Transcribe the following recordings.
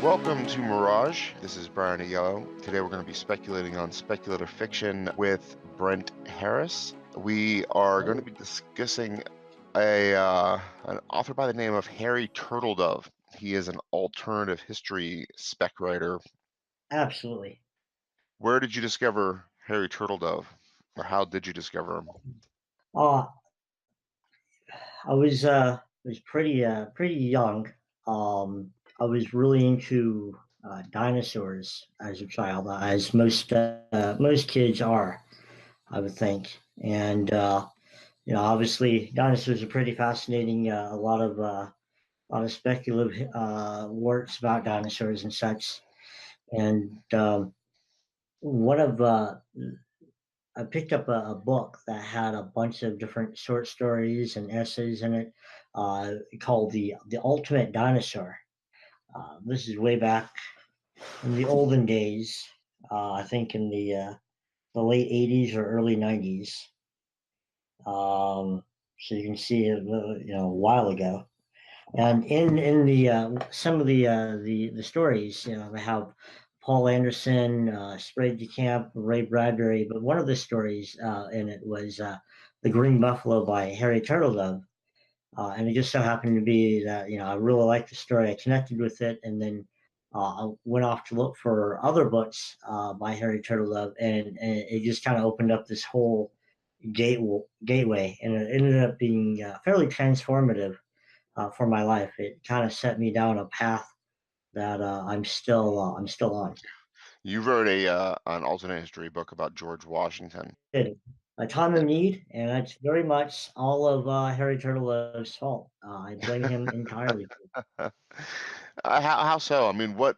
Welcome to Mirage. This is Bryan Aiello. Today we're going to be speculating on speculative fiction with Brent Harris. We are going to be discussing an author by the name of Harry Turtledove. He is an alternative history spec writer. Absolutely. Where did you discover Harry Turtledove, or how did you discover him? I was pretty young. I was really into dinosaurs as a child, as most kids are, I would think. And obviously, dinosaurs are pretty fascinating. A lot of speculative works about dinosaurs and such. And one of I picked up a book that had a bunch of different short stories and essays in it, called the Ultimate Dinosaur. This is way back in the olden days. I think in the late '80s or early '90s. So you can see it, a while ago. And in the some of the stories, they have Paul Anderson, Sprague de Camp, Ray Bradbury, but one of the stories in it was The Green Buffalo by Harry Turtledove. And it just so happened to be that, I really liked the story. I connected with it, and then I went off to look for other books by Harry Turtledove, and it just kind of opened up this whole gateway, and it ended up being fairly transformative for my life. It kind of set me down a path that I'm still on. You wrote an alternate history book about George Washington. A time of need, and it's very much all of Harry Turtledove's fault. I blame him entirely. How so? I mean, what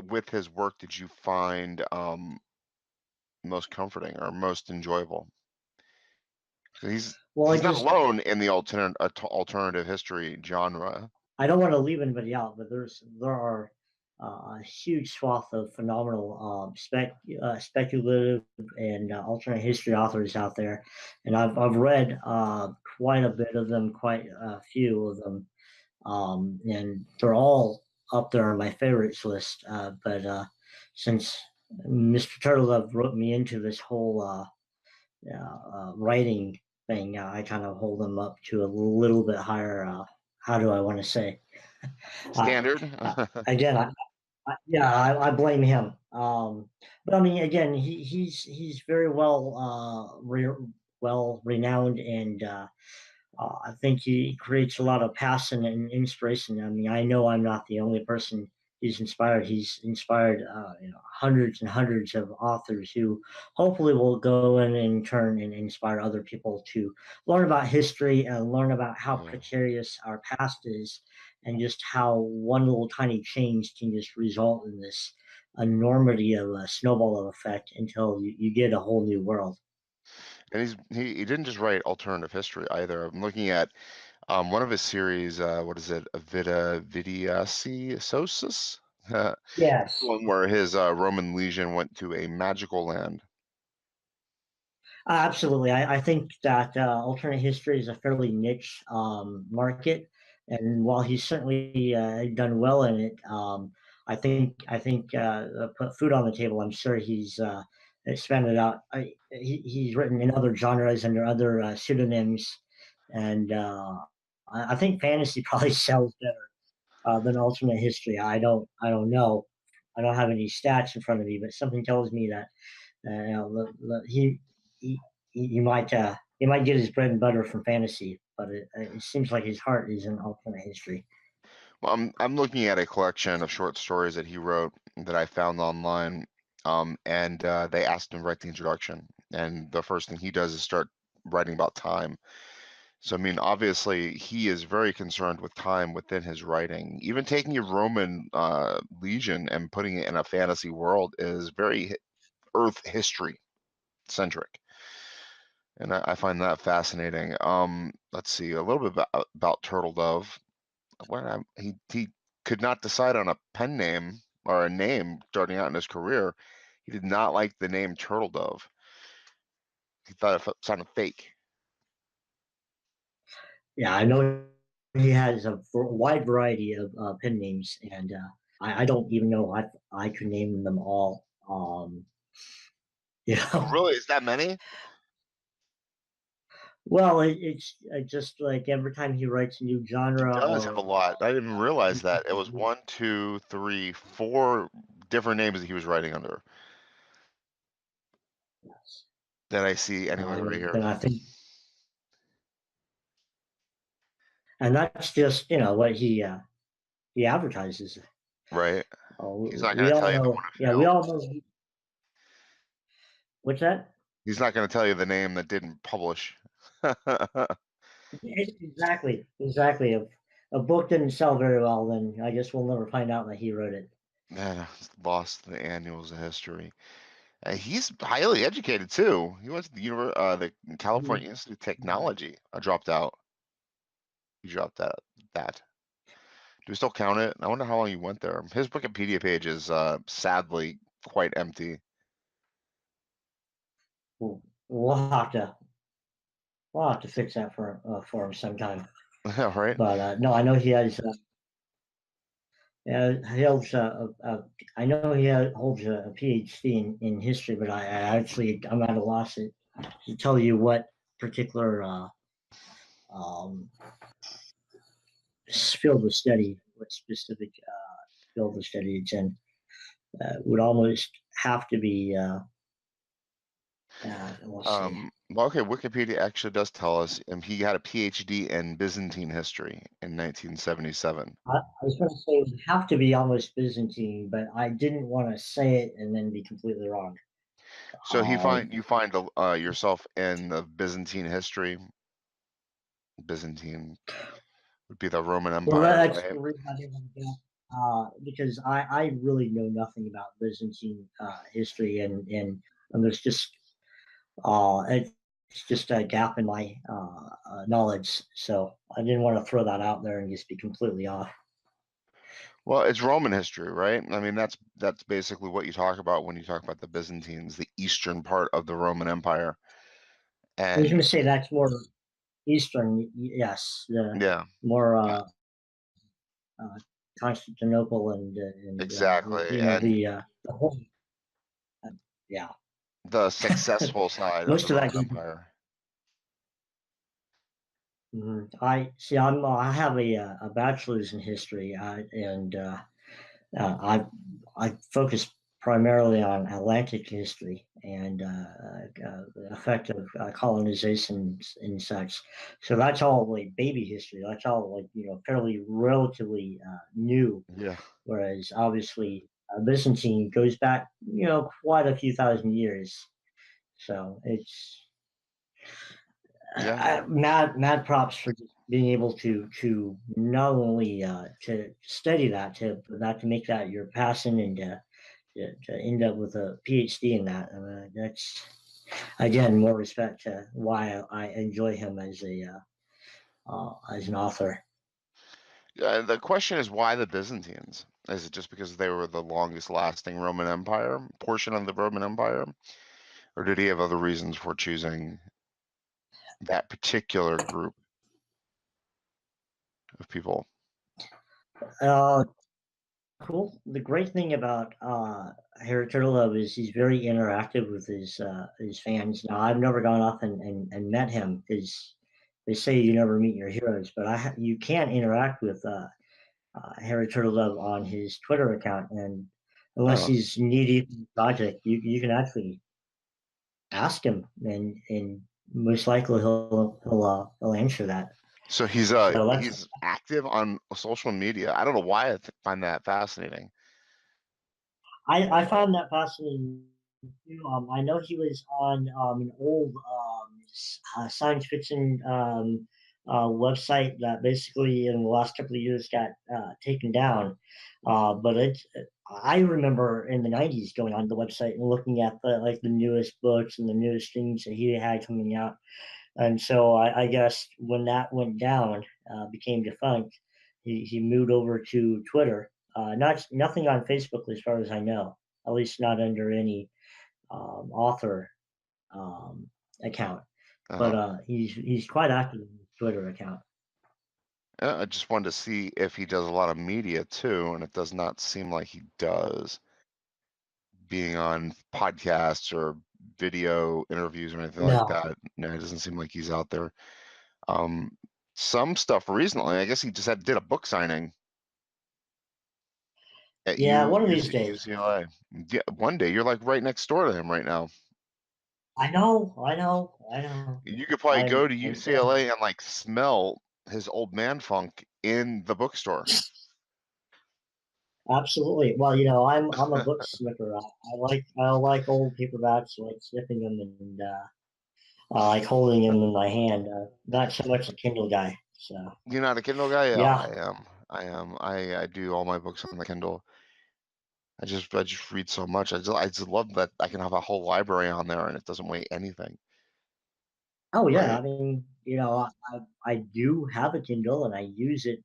with his work did you find most comforting or most enjoyable? 'Cause Well, he's not alone in the alternative history genre. I don't want to leave anybody out, but there are a huge swath of phenomenal speculative and alternate history authors out there, and I've read quite a bit of them, quite a few of them, and they're all up there on my favorites list. But since Mr. Turtle wrote me into this whole writing thing, I kind of hold them up to a little bit higher. How do I want to say? Standard? Again, yeah, I blame him. But I mean, again, he's very well renowned, and I think he creates a lot of passion and inspiration. I mean, I know I'm not the only person he's inspired. He's inspired, hundreds and hundreds of authors who hopefully will go in turn and inspire other people to learn about history and learn about how Yeah. precarious our past is, and just how one little tiny change can just result in this enormity of a snowball effect until you get a whole new world. And he didn't just write alternative history either. I'm looking at one of his series, what is it? Vita Vidiasi Sosis? Yes. One where his Roman legion went to a magical land. Absolutely. I think that alternate history is a fairly niche market, and while he's certainly done well in it, I think put food on the table. I'm sure he's expanded out. He's written in other genres under other pseudonyms, and I think fantasy probably sells better than alternate history. I don't know. I don't have any stats in front of me, but something tells me that he he might get his bread and butter from fantasy, but it seems like his heart is in alternate history. Well, I'm looking at a collection of short stories that he wrote that I found online, and they asked him to write the introduction, and the first thing he does is start writing about time. So, I mean, obviously, he is very concerned with time within his writing. Even taking a Roman legion and putting it in a fantasy world is very Earth history centric, and I find that fascinating. Let's see a little bit about Turtledove. He could not decide on a pen name or a name starting out in his career. He did not like the name Turtledove. He thought it sounded fake. Yeah, I know he has a wide variety of pen names, and I don't even know if I could name them all. You Oh, know, really? Is that many? well, it's just like every time he writes a new He genre does have a or lot. I didn't even realize that. It was one, two, three, four different names that he was writing under yes. that I see anyway right And here. then I think, and that's just what he advertises. Right? He's not We going to all tell you the know, one that yeah, we failed. all know what's that? He's not going to tell you the name that didn't publish. Exactly, exactly. If a book didn't sell very well, then I guess we'll never find out that he wrote it. Man, lost the annuals of history. He's highly educated too. He went to the California Institute of Technology. I dropped out. He dropped that. That. Do we still count it? I wonder how long you went there. His Wikipedia page is sadly quite empty. We'll, we'll have to we'll have to fix that for him sometime. Right? But no, I know he has. He holds I know holds a PhD in history, but I'm at a loss to tell you what particular um, field of study, what specific field of study it's in. Would almost have to be. We'll see. Well, okay, Wikipedia actually does tell us he had a PhD in Byzantine history in 1977. I was going to say it would have to be almost Byzantine, but I didn't want to say it and then be completely wrong. So Um, you find yourself in the Byzantine history. Byzantine would be the Roman well, Empire, that's right? the reason I didn't want to go. Because I really know nothing about Byzantine history, and there's just it's just a gap in my knowledge. So I didn't want to throw that out there and just be completely off. Well, it's Roman history, right? I mean, that's basically what you talk about when you talk about the Byzantines, the eastern part of the Roman Empire. I was going And to say that's more Eastern, yes, the yeah, more uh, Constantinople and exactly. And the whole yeah. the successful side of the Most of that. Roman Empire. I see. I have a bachelor's in history, and I focus primarily on Atlantic history and the effect of colonization and such. So that's all like baby history. That's all like fairly relatively new. Yeah. Whereas obviously Byzantine goes back quite a few thousand years. So it's Yeah. mad props for just being able to not only to study that to make that your passion and to end up with a PhD in that. That's again more respect to why I enjoy him as an author. The question is why the Byzantines? Is it just because they were the longest lasting Roman Empire, portion of the Roman Empire? Or did he have other reasons for choosing that particular group of people? Uh, cool. The great thing about Harry Turtledove is he's very interactive with his fans. Now I've never gone off and met him because they say you never meet your heroes, but you can interact with Harry Turtledove on his Twitter account, and unless Oh, he's knee deep in the project, you can actually ask him, and most likely he'll answer that. so So that's he's active on social media. I don't know why find that fascinating. I found that fascinating too. I know he was on an old science fiction website that basically in the last couple of years got taken down. But I remember in the '90s going on the website and looking at the newest books and the newest things that he had coming out. And so I guess when that went down, became defunct, he moved over to Twitter. Nothing on Facebook as far as I know, at least not under any author account. But Uh, he's quite active in his Twitter account. I just wanted to see if he does a lot of media too, and it does not seem like he does, being on podcasts or video interviews or anything like No. that. No, it doesn't seem like he's out there. Um, some stuff recently, I guess he just did a book signing at Yeah, one of these days. UCLA. Yeah, one day you're like right next door to him right now. I know, I know, I know. You could probably go to Yeah, UCLA and like smell his old man funk in the bookstore. absolutely. Well, I'm a book sniffer. I like old paperbacks. I like sniffing them, and I like holding them in my hand. Not so much a Kindle guy. So You're not a Kindle guy? Yeah, yeah. I am. I am. I do all my books on the Kindle. I just read so much. I just love that I can have a whole library on there and it doesn't weigh anything, Oh yeah. right? I mean, I do have a Kindle, and I use it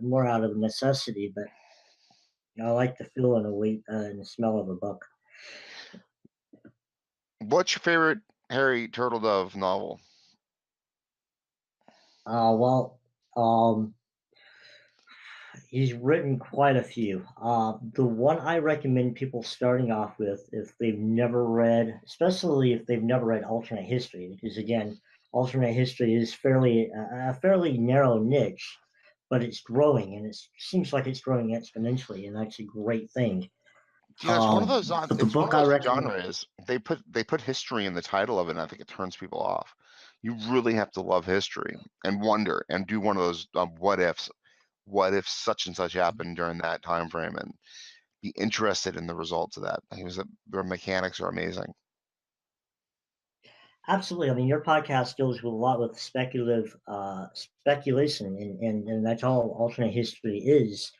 more out of necessity. But I like the feel and the weight and the smell of a book. What's your favorite Harry Turtledove novel? Well, um, he's written quite a few. The one I recommend people starting off with, if they've never read, especially if they've never read alternate history, because again, alternate history is fairly a fairly narrow niche, but it's growing, and it seems like it's growing exponentially, and that's a great thing. Yeah, it's one of those The it's one book of I those recommend, genres. They put history in the title of it, and I think it turns people off. You really have to love history and wonder and do one of those what ifs. What if such and such happened during that time frame, and be interested in the results of that. Their mechanics are amazing. absolutely. I mean, your podcast deals with a lot with speculative speculation, and that's all alternate history is.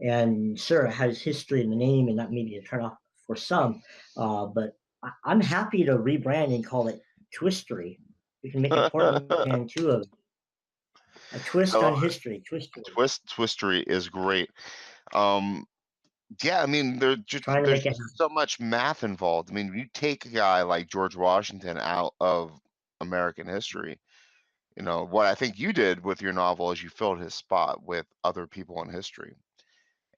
And sure, it has history in the name, and that may be a turnoff for some. But I'm happy to rebrand and call it Twistery. We can make a portmanteau of a twist on Oh, history. Twistery, Twistery is great. Um, yeah, I mean, trying to there's make it. just so much math involved. I mean, you take a guy like George Washington out of American history. What I think you did with your novel is you filled his spot with other people in history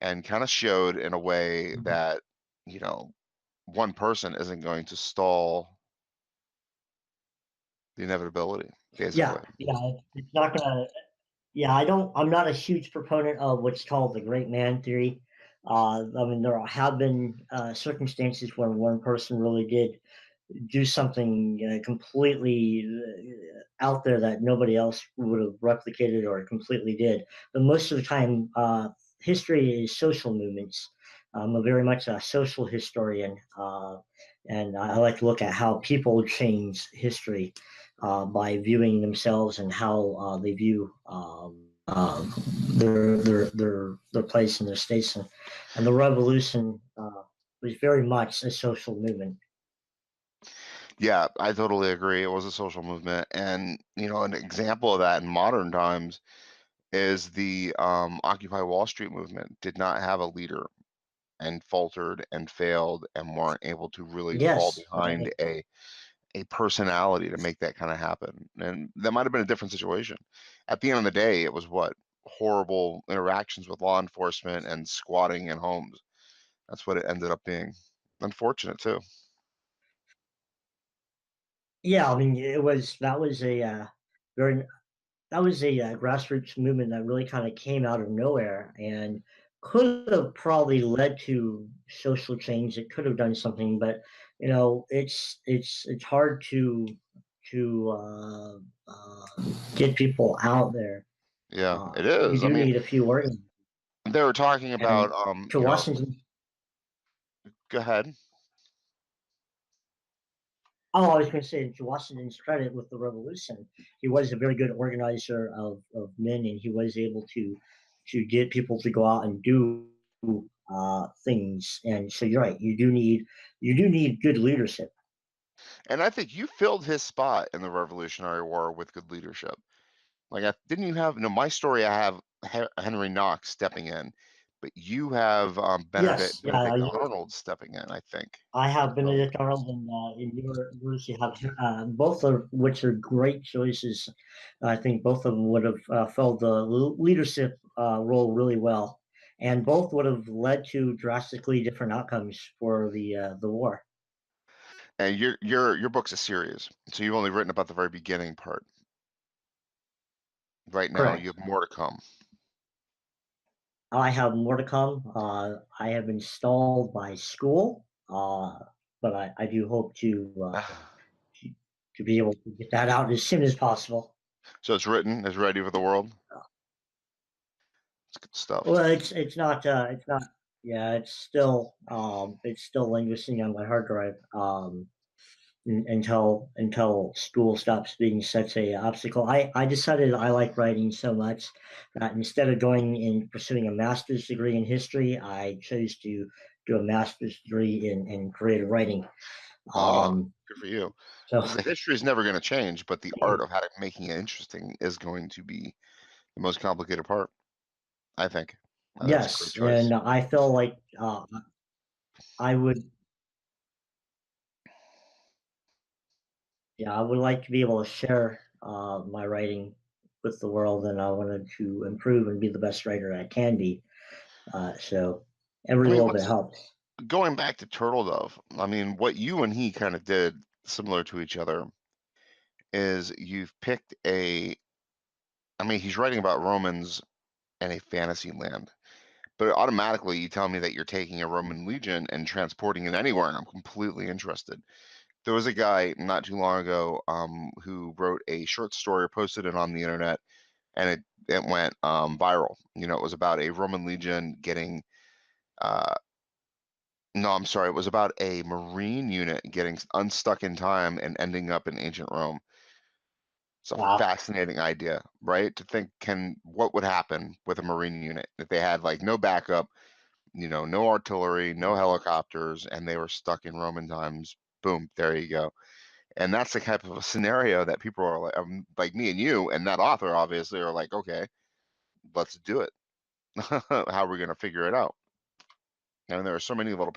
and kind of showed in a way that, you know, one person isn't going to stall the inevitability, Yeah, basically. yeah, it's not gonna. Yeah, I don't. I'm not a huge proponent of what's called the great man theory. I mean, there have been circumstances when one person really did do something completely out there that nobody else would have replicated or completely did. But most of the time, history is social movements. I'm a very much a social historian, and I like to look at how people change history by viewing themselves and how they view their place in their states. And the revolution was very much a social movement. Yeah, I totally agree. It was a social movement. And, an example of that in modern times is the Occupy Wall Street movement did not have a leader and faltered and failed and weren't able to really fall Yes, behind a personality to make that kind of happen. And that might have been a different situation. At the end of the day, it was what? Horrible interactions with law enforcement and squatting in homes. That's what it ended up being. Unfortunate too. yeah. I mean, it was that was a very that was a grassroots movement that really kind of came out of nowhere and could have probably led to social change. It could have done something, but it's hard to get people out there. Yeah, it You is. I do mean, need a few words. they were talking about And to Washington, go ahead. oh, I was going to say, to Washington's credit with the revolution, he was a very good organizer of men, and he was able to get people to go out and do things. And so you're right, you do need good leadership. And I think you filled his spot in the Revolutionary War with good leadership. Like, didn't you have, my story, I have Henry Knox stepping in, but you have Yes, yeah, Benedict Arnold stepping in, I think. I have So, Benedict Arnold, and yours you have both of which are great choices. I think both of them would have filled the leadership role really well, and both would have led to drastically different outcomes for the war. and your book's a series, so you've only written about the very beginning part. Right now, you Correct. have more to come. I have more to come. I have been stalled by school, but I do hope to be able to get that out as soon as possible. So it's written, it's ready for the world. It's good stuff. Well, it's not. Yeah, it's still languishing on my hard drive until school stops being such a obstacle. I decided I like writing so much that instead of going and pursuing a master's degree in history, I chose to do a master's degree in creative writing. Ah, Um, good for you. so Because the history is never going to change, but the art of making it interesting is going to be the most complicated part, I think. And that's a great yes, choice. and I feel like I would. Yeah, I would like to be able to share my writing with the world, and I wanted to improve and be the best writer I can be. So I every mean, little bit what's helps. going back to Turtledove? I mean, what you and he kind of did similar to each other is you've picked a. I mean, he's writing about Romans and a fantasy land, but automatically you tell me that you're taking a Roman legion and transporting it anywhere, and I'm completely interested. There was a guy not too long ago who wrote a short story, posted it on the internet, and it went viral. You know, it was about a Roman legion getting. Uh, no, I'm sorry. It was about a Marine unit getting unstuck in time and ending up in ancient Rome. It's a Wow. fascinating idea, right? To think, can what would happen with a Marine unit if they had like no backup, you know, no artillery, no helicopters, and they were stuck in Roman times? Boom, there you go. And that's the type of a scenario that people are like me and you and that author obviously are like, okay, let's do it. How are we going to figure it out? And there are so many little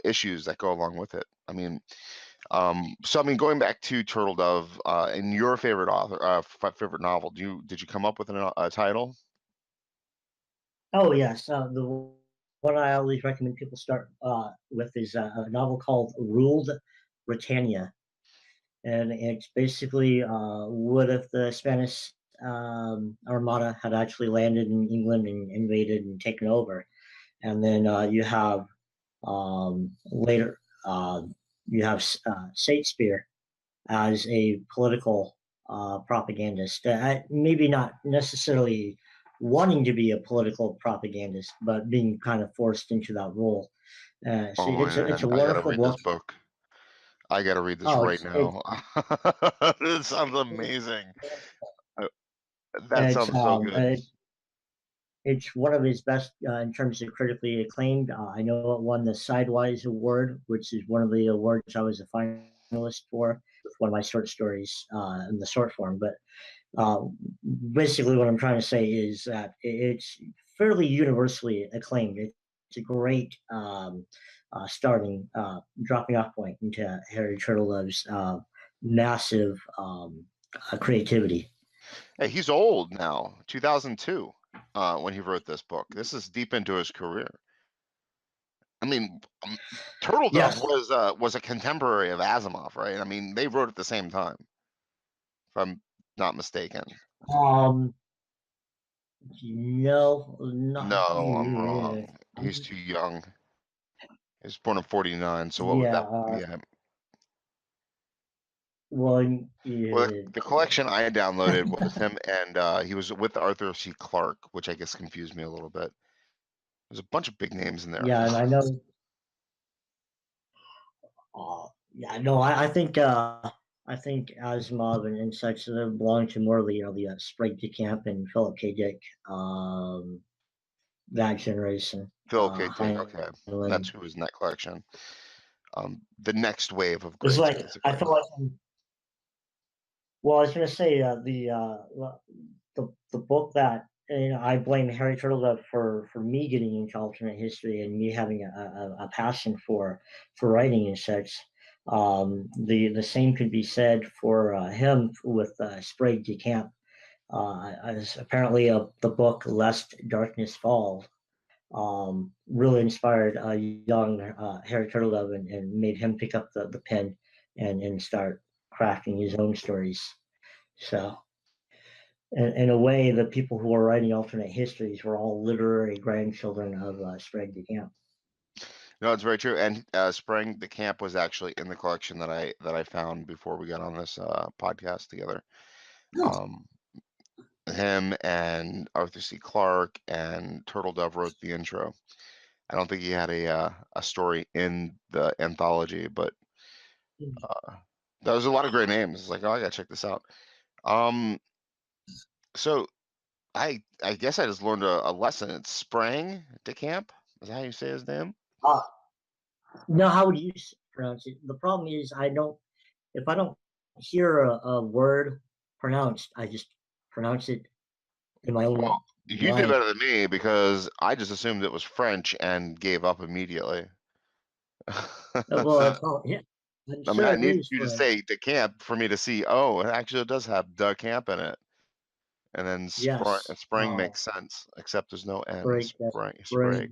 issues that go along with it. I mean, so I mean, going back to Turtledove, and your favorite author, favorite novel, did you come up with a title? Oh yes, the one I always recommend people start with is a novel called "Ruled Britannia," and it's basically what if the Spanish Armada had actually landed in England and invaded and taken over, and then later you have Shakespeare as a political propagandist. Maybe not necessarily wanting to be a political propagandist, but being kind of forced into that role. So Oh it's man, a I gotta wonderful read this book. book. I gotta read this Oh, right now. This sounds amazing. Uh, That it's sounds so good. it's one of his best in terms of critically acclaimed. I know it won the Sidewise Award, which is one of the awards I was a finalist for with one of my short stories in the short form. But Uh, basically, what I'm trying to say is that it's fairly universally acclaimed. It's a great dropping off point into Harry Turtledove's massive creativity. Hey, he's old now, 2002, when he wrote this book. This is deep into his career. I mean, Turtledove Yes. was a contemporary of Asimov, right? I mean, they wrote at the same time, if I'm not mistaken. Um, no, not. No, I'm wrong. He's too young. He was born in 49, so what would Yeah. that? Yeah. Well, Well, yeah, the collection I downloaded was him, and he was with Arthur C. Clarke, which I guess confused me a little bit. There's a bunch of big names in there. yeah, and I know. Yeah, no, I think Asimov and such belong to more of the Sprague de Camp and Philip K. Dick, that generation. Philip K. Dick, okay, that's Heinlein. who was in that collection. The next wave of It's greats, like I basically. feel like well, I was going to say the book that and I blame Harry Turtledove for me getting into alternate history and me having a passion for writing and such. The same could be said for him with Sprague de Camp. As apparently the book Lest Darkness Fall really inspired a young Harry Turtledove and made him pick up the pen and start crafting his own stories. So in a way, the people who are writing alternate histories were all literary grandchildren of Sprague de Camp. No, it's very true. And Spring the Camp was actually in the collection that I found before we got on this podcast together. Um, him and Arthur C. Clarke and Turtledove wrote the intro. I don't think he had a story in the anthology, but there was a lot of great names. It's like, oh, I gotta check this out. Um, so I guess I just learned a lesson. It's Sprang de Camp. Is that how you say his name? Uh, no, how would you pronounce it? The problem is if I don't hear a word pronounced, I just pronounce it in my own Well, you did mind. better than me because I just assumed it was French and gave up immediately. Well, it's all, yeah, I'm I mean, sure I it needed is you to French. say de camp for me to see, oh, it actually does have de camp in it. And then Yes. spring makes sense, except there's no N. Sprague, that's Sprague, Sprig.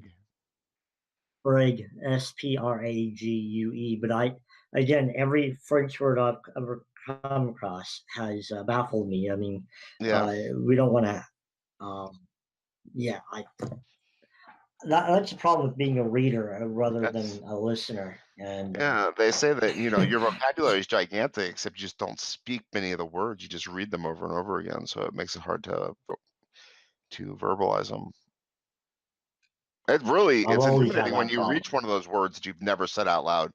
Sprague, Sprague. But again, every French word I've ever come across has baffled me. I mean, Yeah, we don't want to, yeah, that's the problem with being a reader rather that's than a listener. And yeah. They say that, your vocabulary is gigantic, except you just don't speak many of the words. You just read them over and over again, so it makes it hard to verbalize them. I've It's always had intimidating when that you problem. reach one of those words that you've never said out loud.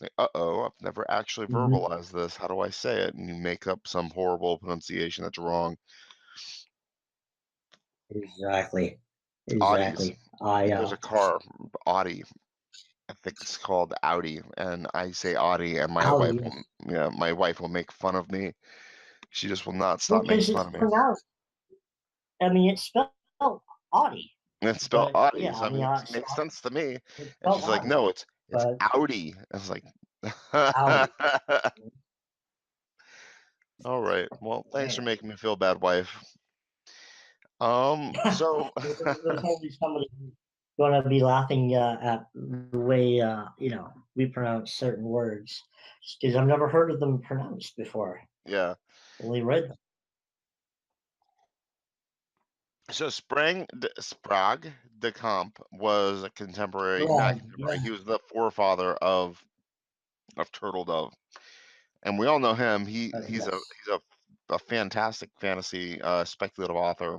Like, uh-oh, I've never actually Mhm. verbalized this. How do I say it? And you make up some horrible pronunciation that's wrong. Exactly. Audis. Exactly. I There's a car, Audi. I think it's called Audi, and I say Audi, and Audi, yes. my wife will make fun of me. She just will not Well, stop making because fun it's of me. pronounced. I mean, it's spelled Audi, And it's spelled but Audi, yeah, so I I mean, mean, it makes sense to me. it's And spelled she's like, Audi, no, it's but Audi. I was like, Audi. all right. Well, thanks for Man. making me feel bad, wife. So There's always somebody going to be laughing at the way we pronounce certain words because I've never heard of them pronounced before. yeah. Only read them. So Sprague de Camp was a contemporary, not Right. contemporary. Yeah. He was the forefather of Turtledove, and we all know him. Yes. He's a fantastic fantasy speculative author,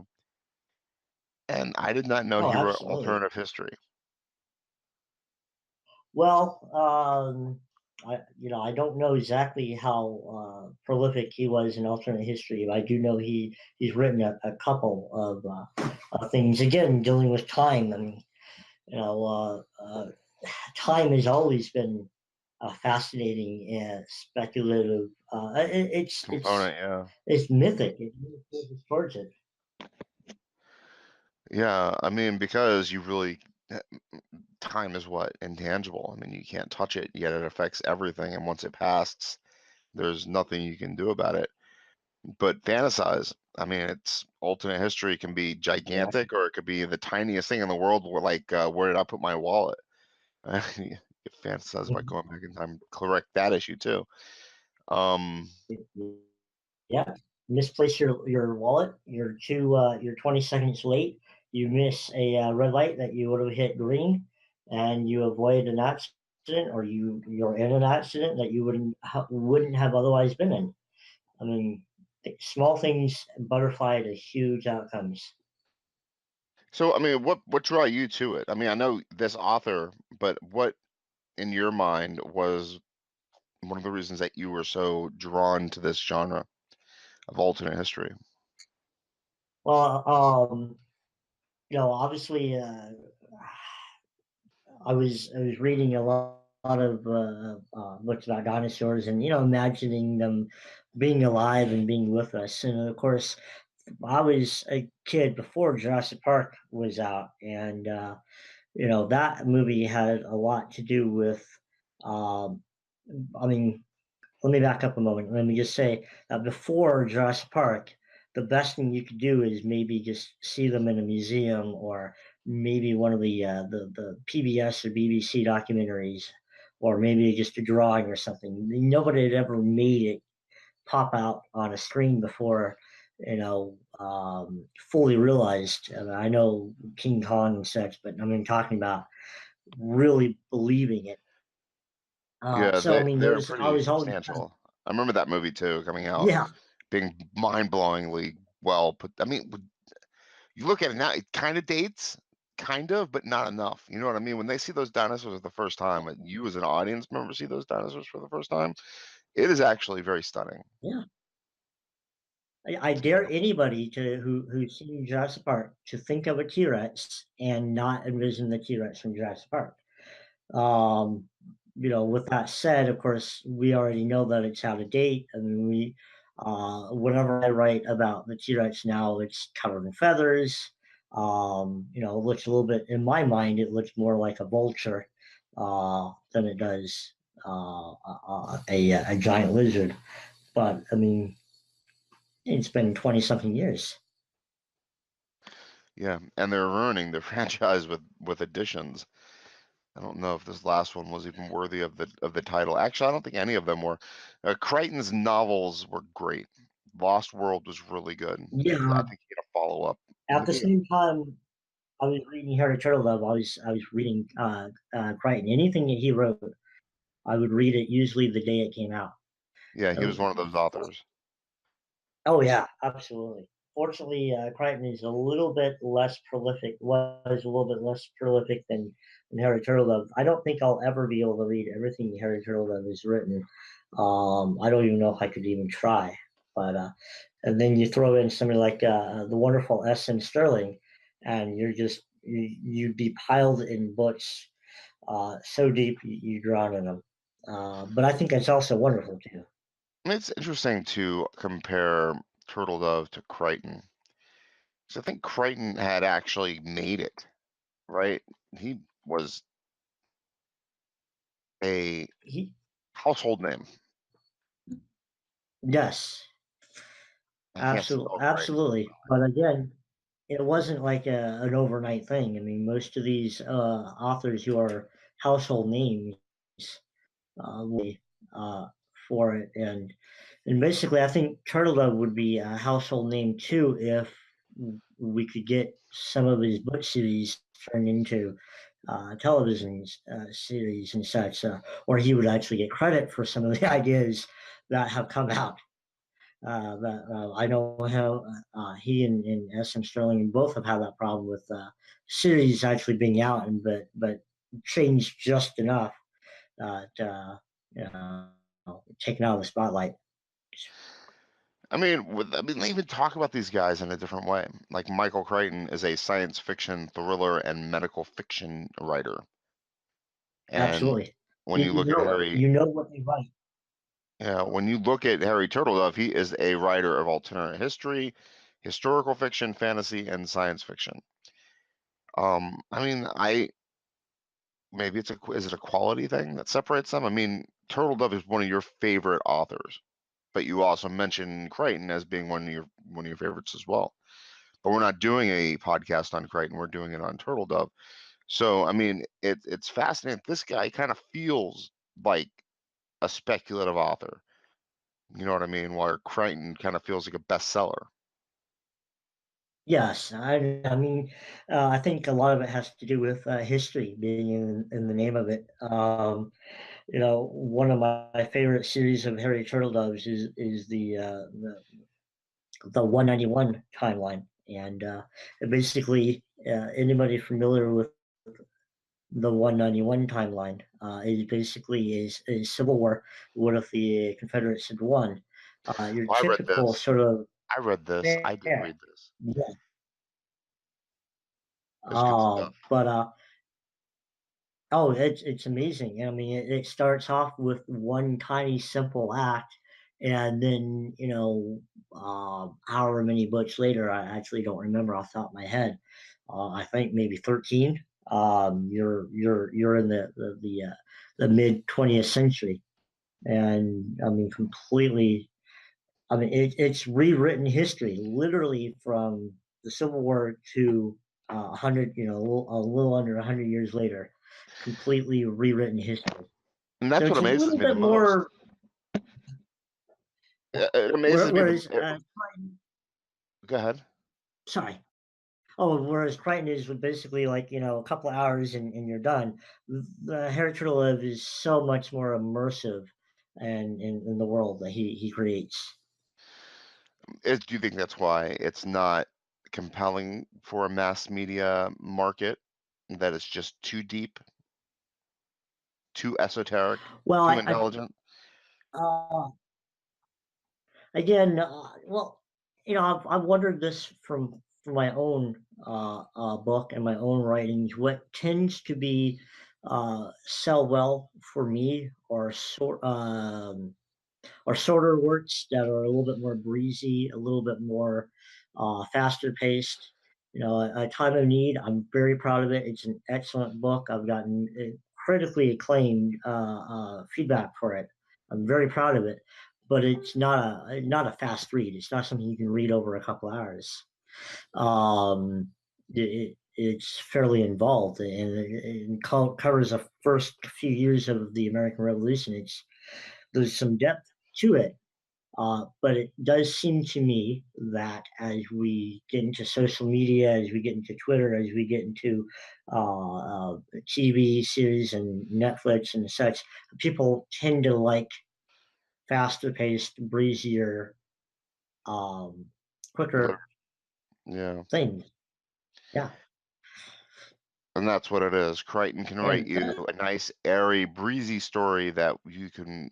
and I did not know Oh, he wrote absolutely. alternative history. Well, I don't know exactly how prolific he was in alternate history. But I do know he's written a couple of things. Again, dealing with time. I mean, you know, time has always been fascinating and speculative. Component, yeah. It's mythic. It moves towards it. Yeah, I mean, because you really time is what? Intangible. I mean, you can't touch it, yet it affects everything, and once it passes, there's nothing you can do about it. But fantasize. I mean, it's alternate history can be Exactly. gigantic, or it could be the tiniest thing in the world. Where like, where did I put my wallet? You fantasize about going back in time, correct that issue too. Um, Yeah, misplace your wallet. You're 20 seconds late. You miss a red light that you would have hit green, and you avoid an accident, or you're in an accident that you wouldn't have otherwise been in. I mean, small things butterfly to huge outcomes. so I mean, what draw you to it? I mean, I know this author, but what in your mind was one of the reasons that you were so drawn to this genre of alternate history? Well, obviously, I was reading a lot of books about dinosaurs, and imagining them being alive and being with us. And of course, I was a kid before Jurassic Park was out, and that movie had a lot to do with. Um, I mean, let me back up a moment. Let me just say that before Jurassic Park, the best thing you could do is maybe just see them in a museum or maybe one of the PBS or BBC documentaries, or maybe just a drawing or something. Nobody had ever made it pop out on a screen before, fully realized. I know King Kong and such, but I mean talking about really believing it. Yeah, So I mean, they're I pretty was always substantial. I remember that movie too, coming out, yeah. being mind-blowingly well put. I mean, you look at it now, it kind of dates, kind of, but not enough. You know what I mean? When they see those dinosaurs for the first time, and you as an audience member see those dinosaurs for the first time, it is actually very stunning. Yeah, I Yeah. dare anybody who's seen Jurassic Park to think of a T Rex and not envision the T Rex from Jurassic Park. Um, with that said, of course, we already know that it's out of date. I mean, whenever I write about the T Rex now, it's covered in feathers. It looks a little bit, in my mind, it looks more like a vulture than it does a giant lizard. But I mean, it's been 20 something years. Yeah, and they're ruining the franchise with additions. I don't know if this last one was even worthy of the title. Actually, I don't think any of them were. Crichton's novels were great. Lost World was really good. I Yeah. think he had a follow up. At the same time, I was reading Harry Turtledove. I was reading Crichton. Anything that he wrote, I would read it usually the day it came out. Yeah, he Uh, was one of those authors. oh yeah, absolutely. Fortunately, Crichton is a little bit less prolific. Was a little bit less prolific than Harry Turtledove. I don't think I'll ever be able to read everything Harry Turtledove has written. I don't even know if I could even try. But and then you throw in somebody like the wonderful S.M. Sterling, and you'd be piled in books so deep you drown in them. But I think that's also wonderful too. It's interesting to compare Turtledove to Crichton. So I think Crichton had actually made it, right? He was a He, household name. yes, I can't spell Crichton. absolutely. But again, it wasn't like an overnight thing. I mean, most of these authors who are household names uh, for it, and basically, I think Turtledove would be a household name too if we could get some of his book series turned into television series and such, or he would actually get credit for some of the ideas that have come out. I know how he and S.M. Sterling both have had that problem with series actually being out, and but changed just enough to taken out of the spotlight. They even talk about these guys in a different way. Like Michael Crichton is a science fiction, thriller, and medical fiction writer. And Absolutely, when you, you you look at know Harry, you know what they write. yeah, when you look at Harry Turtledove, he is a writer of alternate history, historical fiction, fantasy, and science fiction. I maybe is it a quality thing that separates them? I mean, Turtledove is one of your favorite authors, but you also mentioned Crichton as being one of your favorites as well. But we're not doing a podcast on Crichton. We're doing it on Turtledove. So, I mean, it's fascinating. This guy kind of feels like a speculative author. You know what I mean? While Crichton kind of feels like a bestseller. Yes, I mean, I think a lot of it has to do with history being in the name of it. One of my favorite series of Harry Turtledoves is the 191 timeline, and basically anybody familiar with the 191 timeline is basically a civil war. What if the Confederates had won? Your Well, I read typical this. sort of I read this. I did yeah, read this. yeah. It's good stuff. But oh, it's amazing. I mean, it starts off with one tiny simple act, And then, however many books later, I actually don't remember off the top of my head. I think maybe 13. You're in the mid 20th century, and I mean completely. I mean it's rewritten history, literally from the Civil War to 100, a little under 100 years later, completely rewritten history. And So that's what it's a amazes little me the bit most. more. It amazes me Whereas, the. Go ahead. sorry. Oh, whereas Crichton is basically like, a couple of hours and you're done. The Harry Turtledove is so much more immersive and in the world that he creates. Do you think that's why it's not compelling for a mass media market? That it's just too deep, too esoteric, Well, too I intelligent? uh, again, well, I've wondered this from my own book and my own writings. What tends to be sell well for me, or shorter works that are a little bit more breezy, a little bit more faster paced. A Time of Need. I'm very proud of it. It's an excellent book. I've gotten critically acclaimed feedback for it. I'm very proud of it, but it's not a fast read. It's not something you can read over a couple hours. It's fairly involved, and it covers the first few years of the American Revolution. There's some depth to it, but it does seem to me that as we get into social media, as we get into Twitter, as we get into TV series and Netflix and such, people tend to like faster paced, breezier, um, Lit- quicker Yeah, things. Yeah. and that's what it is. Crichton can write And you a nice, airy, breezy story that you can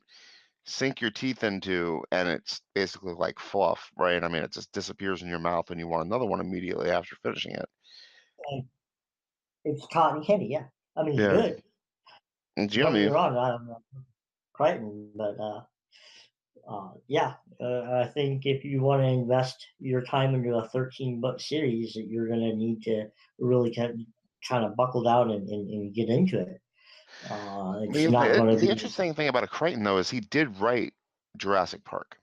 sink your teeth into, and it's basically like fluff, right? I mean, it just disappears in your mouth, and you want another one immediately after finishing it. it's cotton candy. Yeah. I mean, it's Yeah, good. and Don't get me Jimmy, wrong. I'm not Crichton, but yeah, I think if you want to invest your time into a 13 book series, that you're going to need to really kind of buckle down and get into it. It's not going to the be. interesting thing about a Crichton though is he did write Jurassic Park.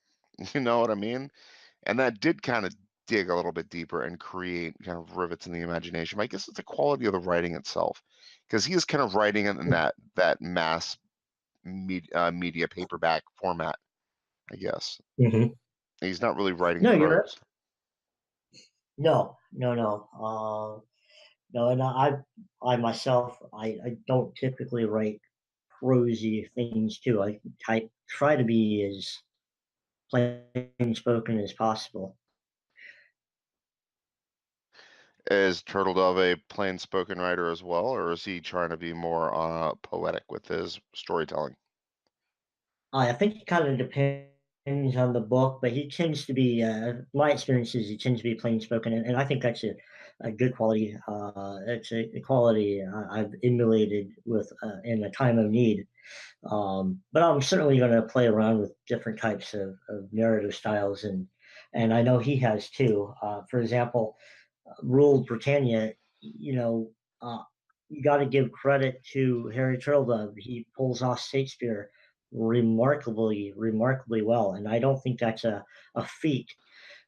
You know what I mean? And that did kind of dig a little bit deeper and create kind of rivets in the imagination. But I guess it's the quality of the writing itself, because he is kind of writing it in that mass media paperback format. I guess Mhm. he's not really writing No, you're right. prose. No, no, no. No, and I myself, I don't typically write prosy things too. I try to be as plain spoken as possible. Is Turtledove a plain spoken writer as well, or is he trying to be more poetic with his storytelling? I think it kind of depends on the book, but he tends to be. My experience is he tends to be plain spoken, and I think that's a good quality. It's a quality I've emulated with in a time of need. But I'm certainly going to play around with different types of narrative styles, and I know he has too. For example, ruled Britannia, you got to give credit to Harry Turtledove. He pulls off Shakespeare remarkably, remarkably well, and I don't think that's a feat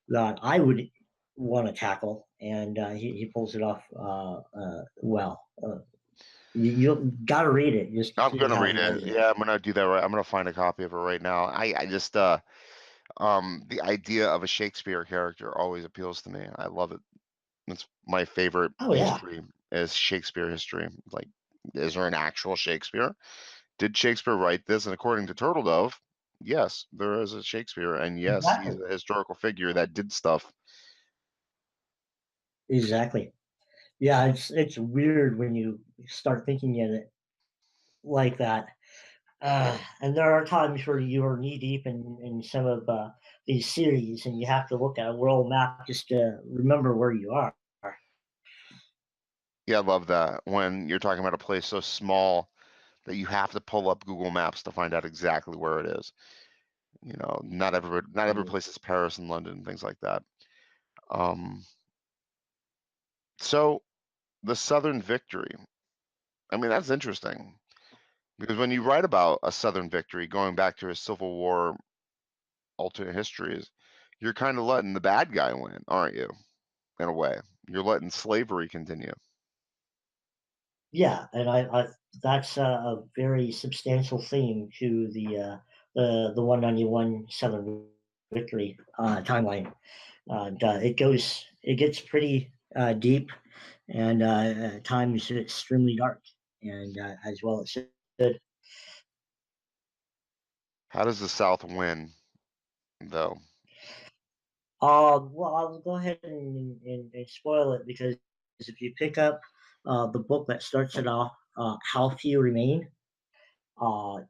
that I would want to tackle. And he pulls it off well. You got to read it just to I'm see gonna how read he it. does it. Yeah, I'm gonna do that right. I'm gonna find a copy of it right now. I just the idea of a Shakespeare character always appeals to me. I love it. It's my favorite Oh yeah, history is Shakespeare history. Like, is there an actual Shakespeare? Did Shakespeare write this? And according to Turtledove, yes, there is a Shakespeare, and yes, he's exactly, a historical figure that did stuff. exactly. Yeah, it's weird when you start thinking in it like that. And there are times where you are knee deep in some of these series, and you have to look at a world map just to remember where you are. Yeah, I love that. When you're talking about a place so small that you have to pull up Google Maps to find out exactly where it is. Not every Mhm. place is Paris and London and things like that. Um, so the Southern victory. I mean, that's interesting because when you write about a Southern victory, going back to a Civil War alternate histories, you're kind of letting the bad guy win, aren't you? In a way, you're letting slavery continue. Yeah, and I that's a very substantial theme to the 191 Southern Victory timeline. It gets pretty deep, and at times extremely dark, and as well it should. How does the South win, though? Well, I'll go ahead and spoil it because if you pick up the book that starts it off, "How Few Remain,"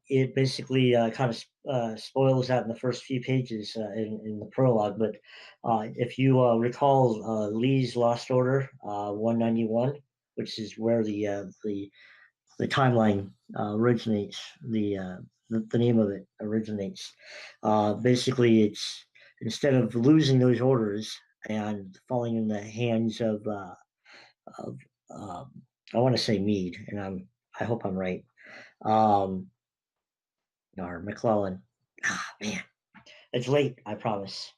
it basically kind of spoils that in the first few pages in the prologue. But if you recall Lee's Lost Order 191, which is where the timeline originates, the name of it originates. Basically, it's instead of losing those orders and falling in the hands of I want to say Meade, and I hope I'm right. Um, or McClellan. Ah, man, it's late. I promise.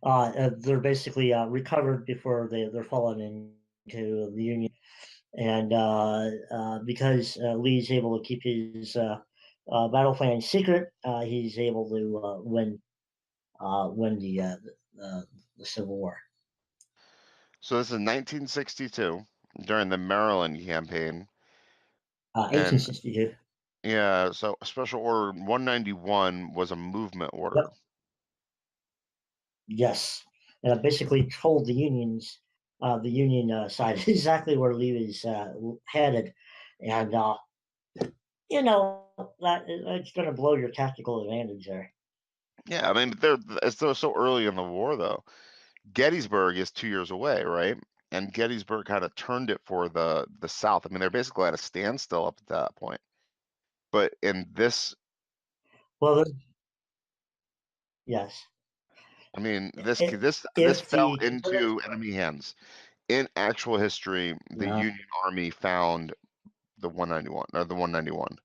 They're basically recovered before they're fallen into the Union, and because Lee's able to keep his battle plan secret, he's able to win the Civil War. So this is 1962 during the Maryland campaign, and 1862. yeah, so Special Order 191 was a movement order. Yep. Yes. And I basically told the Union side exactly where Lee was headed, and it's going to blow your tactical advantage there. Yeah, I mean, it's still so early in the war, though. Gettysburg is 2 years away, right? And Gettysburg kind of turned it for the South. I mean, they're basically at a standstill up at that point. But in this, Well, yes. I mean, I- this If fell the Confederate, into enemy hands. In actual history, the uh, Union Army found the 191 or the 191.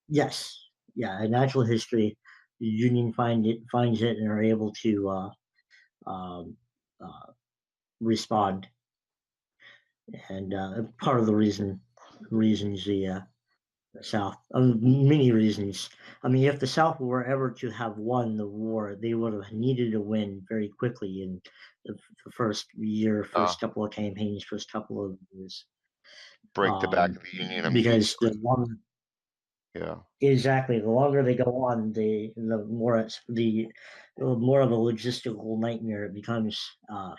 yes, yeah, in natural history, the Union finds it and are able to um, uh, respond, and part of the reasons the South, many reasons. I mean, if the South were ever to have won the war, they would have needed to win very quickly in the first year, Uh, first couple of campaigns, first couple of years, break the back of the Union because immediately. the longer, Yeah. exactly, the longer they go on, the more of a logistical nightmare it becomes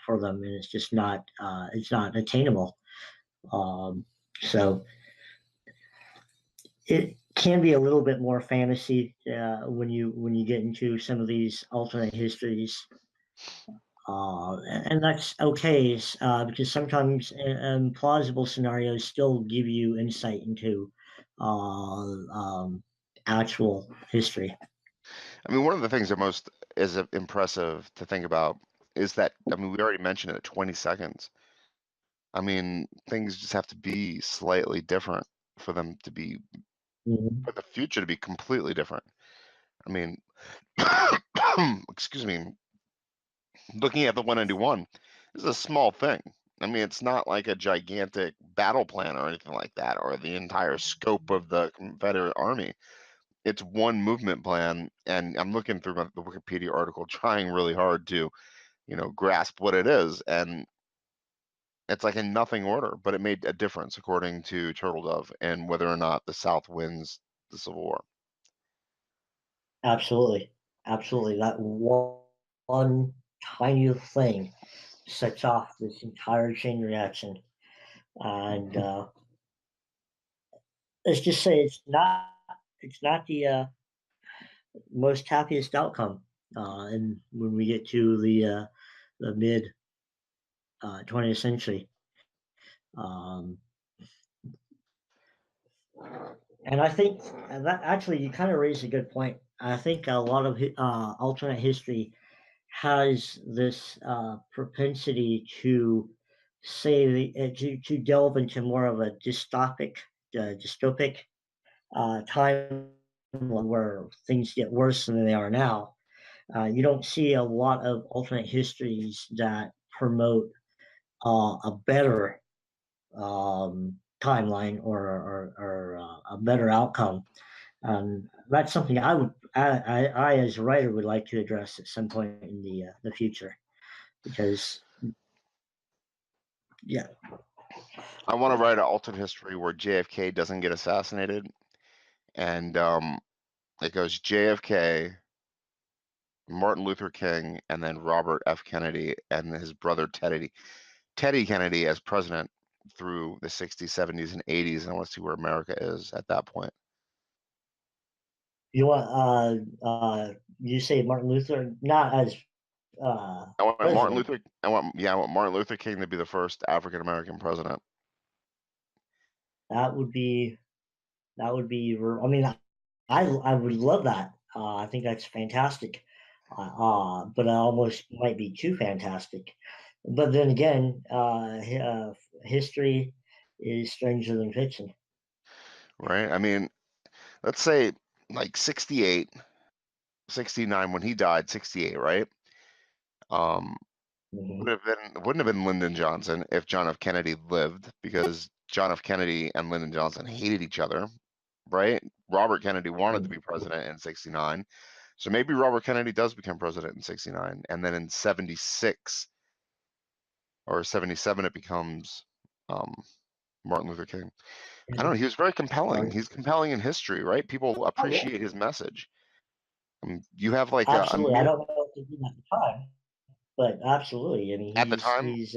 for them, and it's not attainable. Um, so it can be a little bit more fantasy when you get into some of these alternate histories, and that's okay because sometimes plausible scenarios still give you insight into actual history. I mean, one of the things that most is impressive to think about is that, I mean, we already mentioned it, 20 seconds. I mean, things just have to be slightly different for them to be, Mhm. for the future to be completely different. I mean, excuse me, looking at the 191 is a small thing. I mean, it's not like a gigantic battle plan or anything like that, or the entire scope of the Confederate Army. It's one movement plan, and I'm looking through the Wikipedia article, trying really hard to, grasp what it is, and it's like in nothing order, but it made a difference according to Turtledove and whether or not the South wins the Civil War. Absolutely, absolutely. That one tiny thing sets off this entire chain reaction, and let's just say it's not the most happiest outcome. And when we get to the mid 20th century, um, and I think that actually you kind of raised a good point. I think a lot of alternate history has this propensity to say to delve into more of a dystopic time where things get worse than they are now. You don't see a lot of alternate histories that promote a better timeline or a better outcome. That's something I, as a writer, would like to address at some point in the future because, yeah, I want to write an alternate history where JFK doesn't get assassinated, and it goes JFK, Martin Luther King, and then Robert F. Kennedy and his brother Teddy Kennedy as president through the 60s, 70s, and 80s, and I want to see where America is at that point. you want you say Martin Luther not as president. I want Martin Luther King to be the first African American president. That would be that would be. I mean, I would love that. I think that's fantastic. But it almost might be too fantastic. But then again, history is stranger than fiction. Right? I mean, let's say like 68, 69 when he died, 68, right? Um, Hmm. wouldn't have been Lyndon Johnson if John F. Kennedy lived, because John F. Kennedy and Lyndon Johnson hated each other, right? Robert Kennedy wanted to be president in 69. So maybe Robert Kennedy does become president in 69, and then in 76 or 77 it becomes um, Martin Luther King. I don't know. He was very compelling. Right. He's compelling in history, right? People Oh yeah, appreciate his message. You have like a absolutely. I mere don't know what to do at the time, but absolutely. I mean, at the time. he's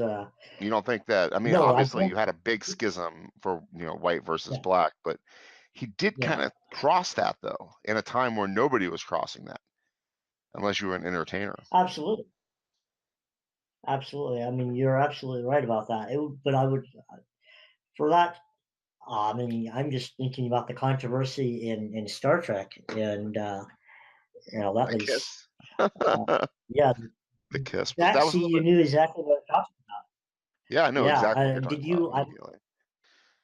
You don't think that? I mean, no, I obviously don't. you had a big schism for white versus Yeah, black, but he did yeah, kind of cross that though in a time where nobody was crossing that unless you were an entertainer. absolutely, absolutely. I mean, you're absolutely right about that. But I would for that. I mean, I'm just thinking about the controversy in Star Trek, and that The was kiss. uh, yeah. The kiss was That that was a see, little you bit. knew exactly what I talked. Yeah, I know Yeah, exactly what you're did talking about you? immediately.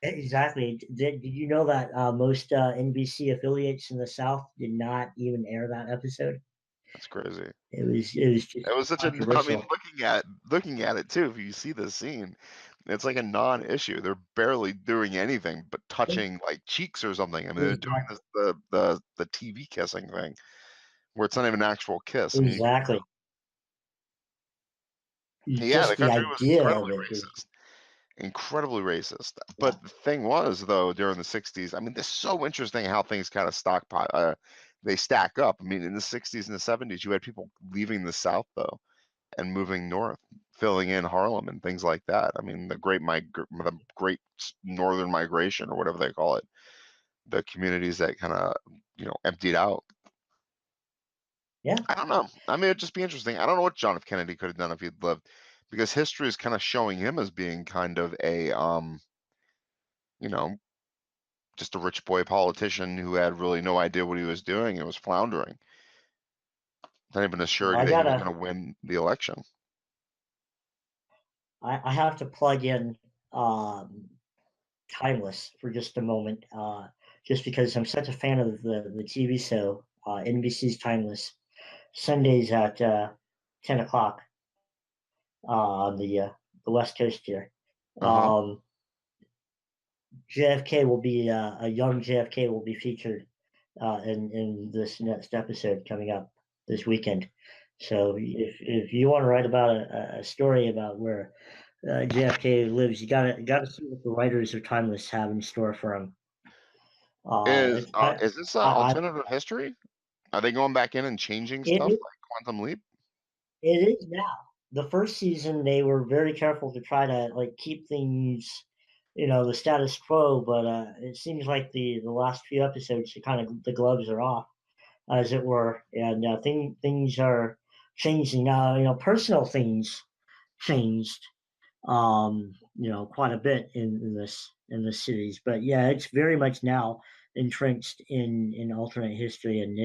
Exactly. Did you know that most NBC affiliates in the South did not even air that episode? That's crazy. It was just It was such a. I mean, controversial. looking at it too. If you see the scene, it's like a non-issue. They're barely doing anything but touching like cheeks or something. I mean, they're doing Exactly. this the TV kissing thing where it's not even an actual kiss. I mean, Exactly. yeah, the Just the country was idea of incredibly it was racist. Incredibly racist. yeah. But the thing was, though, during the 60s, I mean, it's so interesting how things kind of they stack up. I mean, in the 60s and the 70s, you had people leaving the South, though, and moving north, filling in Harlem and things like that. I mean, the great northern migration or whatever they call it, the communities that kind of, emptied out. Yeah. I don't know. I mean, it'd just be interesting. I don't know what John F. Kennedy could have done if he'd lived, because history is kind of showing him as being kind of a, you know, just a rich boy politician who had really no idea what he was doing and was floundering. Not even a Well, surety that he was going to win the election. I have to plug in um, Timeless for just a moment, just because I'm such a fan of the TV show, NBC's Timeless, Sundays at 10 o'clock on the West Coast here. Uh huh. Um, JFK will be a young JFK will be featured in this next episode coming up this weekend. So if you want to write about a story about where JFK lives, you gotta see what the writers of Timeless have in store for him. Is It's is this I alternative history? Are they going back in and changing it stuff is like Quantum Leap? it is now. The first season they were very careful to try to like keep things, the status quo. But it seems like the last few episodes, kind of the gloves are off, as it were, and things are changing now. Personal things changed, quite a bit in this series. But yeah, it's very much now entrenched in alternate history, and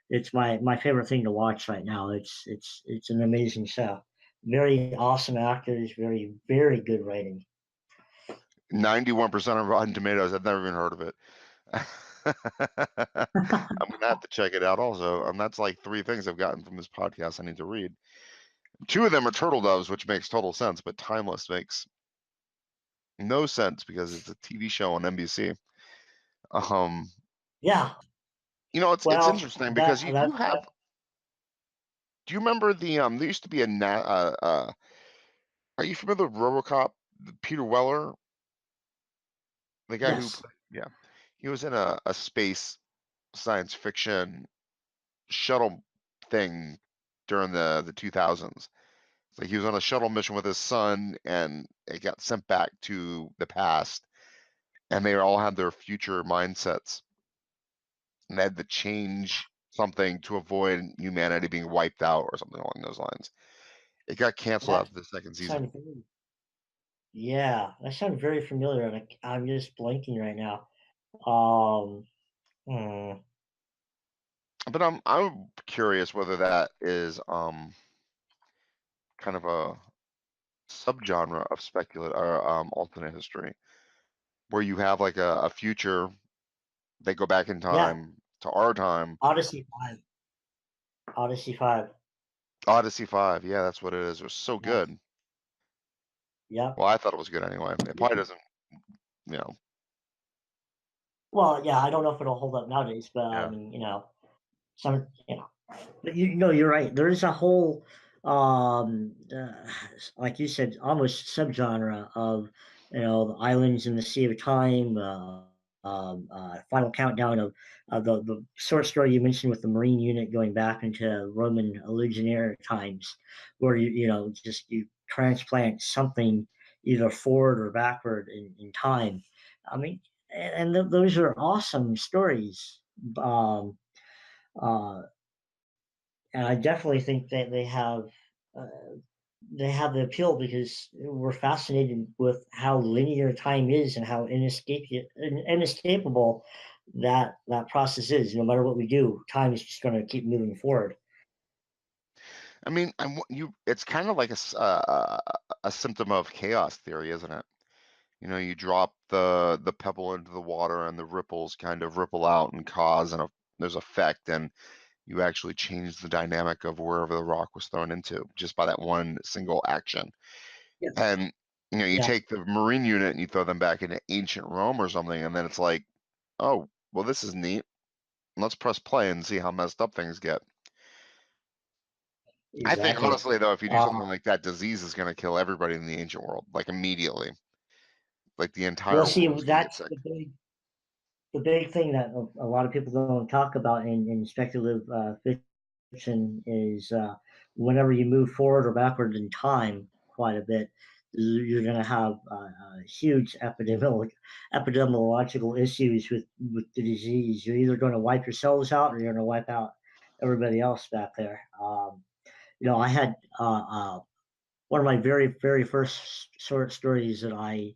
it's my favorite thing to watch right now. It's an amazing show. Very awesome actors, very good writing. 91% on Rotten Tomatoes. I've never even heard of it. I'm gonna have to check it out also. That's like 3 things I've gotten from this podcast I need to read. 2 of them are Turtledoves, which makes total sense, but Timeless makes no sense because it's a TV show on NBC. Um, Yeah. it's Well, interesting because that you do that have. Do you remember there used to be are you familiar with RoboCop? Peter Weller, the guy who yes. played, yeah, he was in a space science fiction shuttle thing during the 2000s. Like he was on a shuttle mission with his son, and it got sent back to the past, and they all had their future mindsets, and they had to change something to avoid humanity being wiped out or something along those lines. It got canceled That after the second season. sounded very, yeah, that sounded very familiar, and I'm just blanking right now. Um, hmm, But I'm curious whether that is kind of a subgenre of speculative or alternate history, where you have like a future, they go back in yeah, time to our time. Odyssey 5. Odyssey 5. Odyssey 5, yeah, that's what it is. It was so Yes. good. Yep. Well, I thought it was good anyway. It probably doesn't, you know. Well, yeah, I don't know if it'll hold up nowadays, but I Yeah. mean, some, but you're right. There is a whole, like you said, almost subgenre of, the islands in the Sea of Time, final countdown of the short story you mentioned with the Marine unit going back into Roman legionnaire times, where just you transplant something either forward or backward in time. I mean, and those are awesome stories. Um, uh, and I definitely think that uh, they have the appeal because we're fascinated with how linear time is and how inescapable that process is. No matter what we do, time is just going to keep moving forward. I mean, it's kind of like a symptom of chaos theory, isn't it? You drop the pebble into the water, and the ripples kind of ripple out and cause, and there's effect, and you actually change the dynamic of wherever the rock was thrown into just by that one single action. Yes. And you Yeah. take the Marine unit and you throw them back into ancient Rome or something, and then it's like, oh, well, this is neat. Let's press play and see how messed up things get. I think Exactly. honestly, though, if you do Uh, something like that, disease is going to kill everybody in the ancient world, like immediately. Like the well, entire see, world is going to get that's sick. the big thing that a lot of people don't talk about in speculative fiction is whenever you move forward or backward in time quite a bit, you're going to have huge epidemiological issues with the disease. You're either going to wipe yourselves out or you're going to wipe out everybody else back there. I had one of my very first short stories that I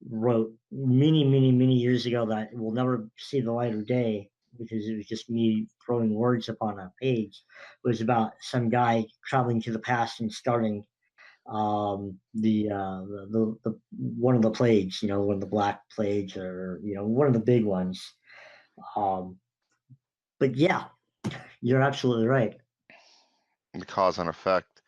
wrote many years ago that will never see the light of day because it was just me throwing words upon a page. It was about some guy traveling to the past and starting the one of the plagues, one of the black plagues or one of the big ones. Um, but yeah, you're absolutely right. The cause and effect.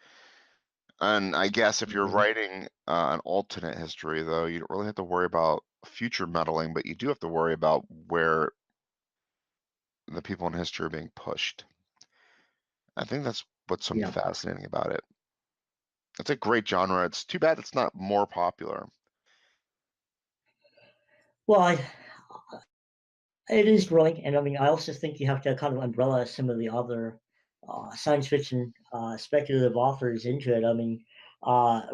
And I guess if you're Mhm. writing an alternate history, though, you don't really have to worry about future meddling, but you do have to worry about where the people in history are being pushed. I think that's what's so Yeah. fascinating about it. It's a great genre. It's too bad it's not more popular. Well, it is growing, and I mean, I also think you have to kind of umbrella some of the other science fiction speculative authors into it. I mean,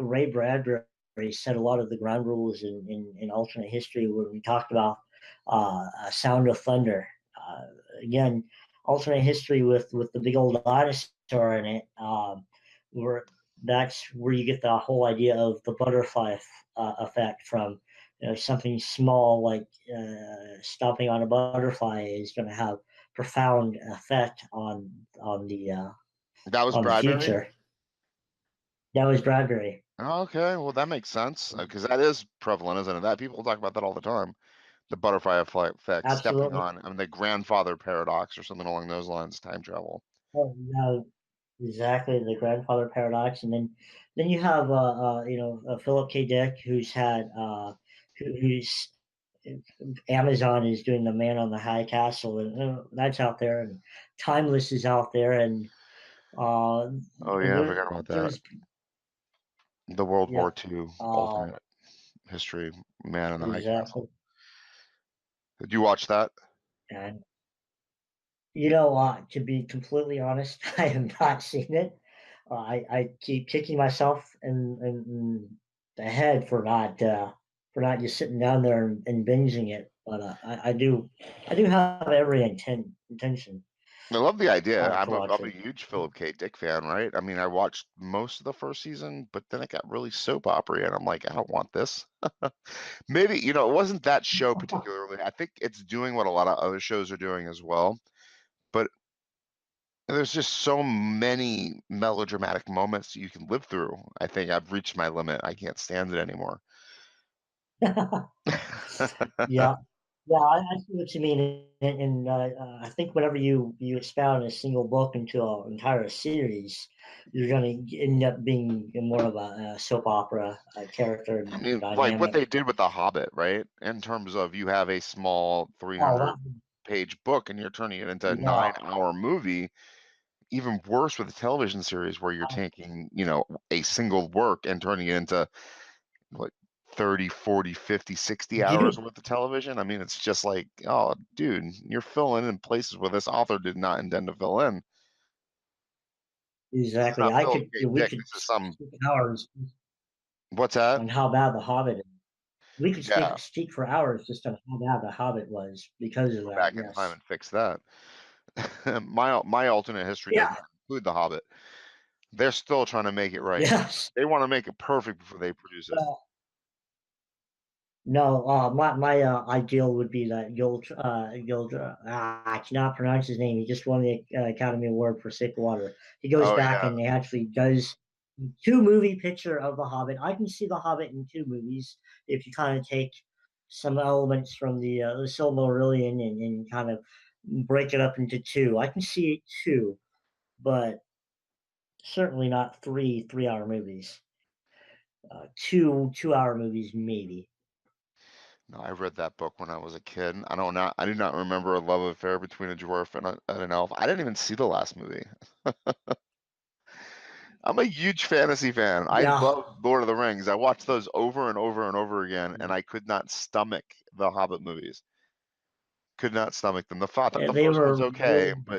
Ray Bradbury set a lot of the ground rules in alternate history when we talked about Sound of Thunder. Uh, Again, alternate history with the big old dinosaur in it, where that's where you get the whole idea of the butterfly effect from something small like stomping on a butterfly is going to have profound effect That was on the Bradbury? future. That was Bradbury. Okay, well that makes sense because that is prevalent, isn't it? That people talk about that all the time. The butterfly effect, stepping Absolutely. on, the grandfather paradox or something along those lines, time travel. Oh, no, exactly, the grandfather paradox, and then you have Philip K. Dick, who's Amazon is doing the Man on the High Castle, and that's out there, and Timeless is out there, uh, Oh and yeah, I forgot about that. there's The World yeah, War II uh, alternate history, Man in the High exactly, Castle. Did you watch that? and to be completely honest, I have not seen it. I keep kicking myself in the head for not just sitting down there and binging it. But I do have every intention I love the idea. to watch I'm a it. huge Philip K. Dick fan, right? I mean, I watched most of the first season, but then it got really soap opera, and I'm like, I don't want this. Maybe, it wasn't that show particularly. I think it's doing what a lot of other shows are doing as well, but there's just so many melodramatic moments you can live through. I think I've reached my limit. I can't stand it anymore. Yeah, yeah, I see what you mean, and I think whenever you expound a single book into an entire series, you're going to end up being more of a soap opera character I mean, like what dynamic. they did with The Hobbit, right? In terms of you have a small Oh, 300-page book and you're turning it into a yeah, 9-hour movie. Even worse with a television series where you're taking, a single work and turning it into what 30, 40, 50, 60 hours you worth of television. I mean, it's just like, oh, dude, you're filling in places where this author did not intend to fill in. This is exactly. not I Philip could K. we Dick. could This is some, speak hours what's that? on how bad the Hobbit is. We could Yeah, speak for hours just on how bad the Hobbit was because of go that. back in time Yes. and fix that. My alternate history does Yeah. not include The Hobbit. They're still trying to make it right. Yes. They want to make it perfect before they produce it. No, my ideal would be that I cannot pronounce his name. He just won the Academy Award for Sick Water. He goes Oh back yeah, and he actually does two movie picture of the Hobbit. I can see the Hobbit in two movies if you kind of take some elements from the Silmarillion and kind of break it up into two. I can see it two, but certainly not three-hour movies. Two-hour movies maybe. no, I read that book when I was a kid. I do not remember a love affair between a dwarf and an elf. I didn't even see the last movie. I'm a huge fantasy fan. I Yeah, love Lord of the Rings. I watched those over and over and over again, and I could not stomach the Hobbit movies. Could not stomach them. Thought the they first one's were okay, but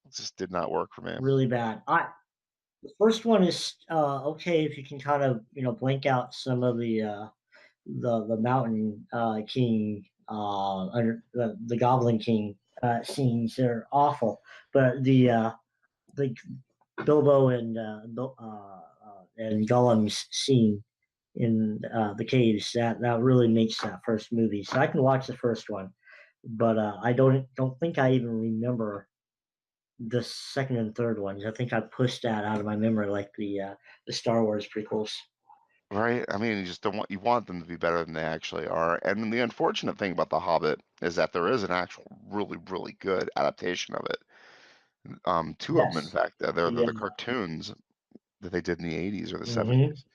it just did not work for me. really bad. I The first one is okay if you can kind of blank out some of the Mountain King under the Goblin King scenes. They're awful, but the Bilbo and Gollum's scene in the caves that really makes that first movie. So I can watch the first one, but I don't think I even remember the second and third ones. I think I pushed that out of my memory, like the Star Wars prequels. Right? I mean, you want them to be better than they actually are. And the unfortunate thing about The Hobbit is that there is an actual really, really good adaptation of it. Two of them, in Yes. fact. They're Yeah. the cartoons that they did in the 80s or the Mm-hmm. 70s.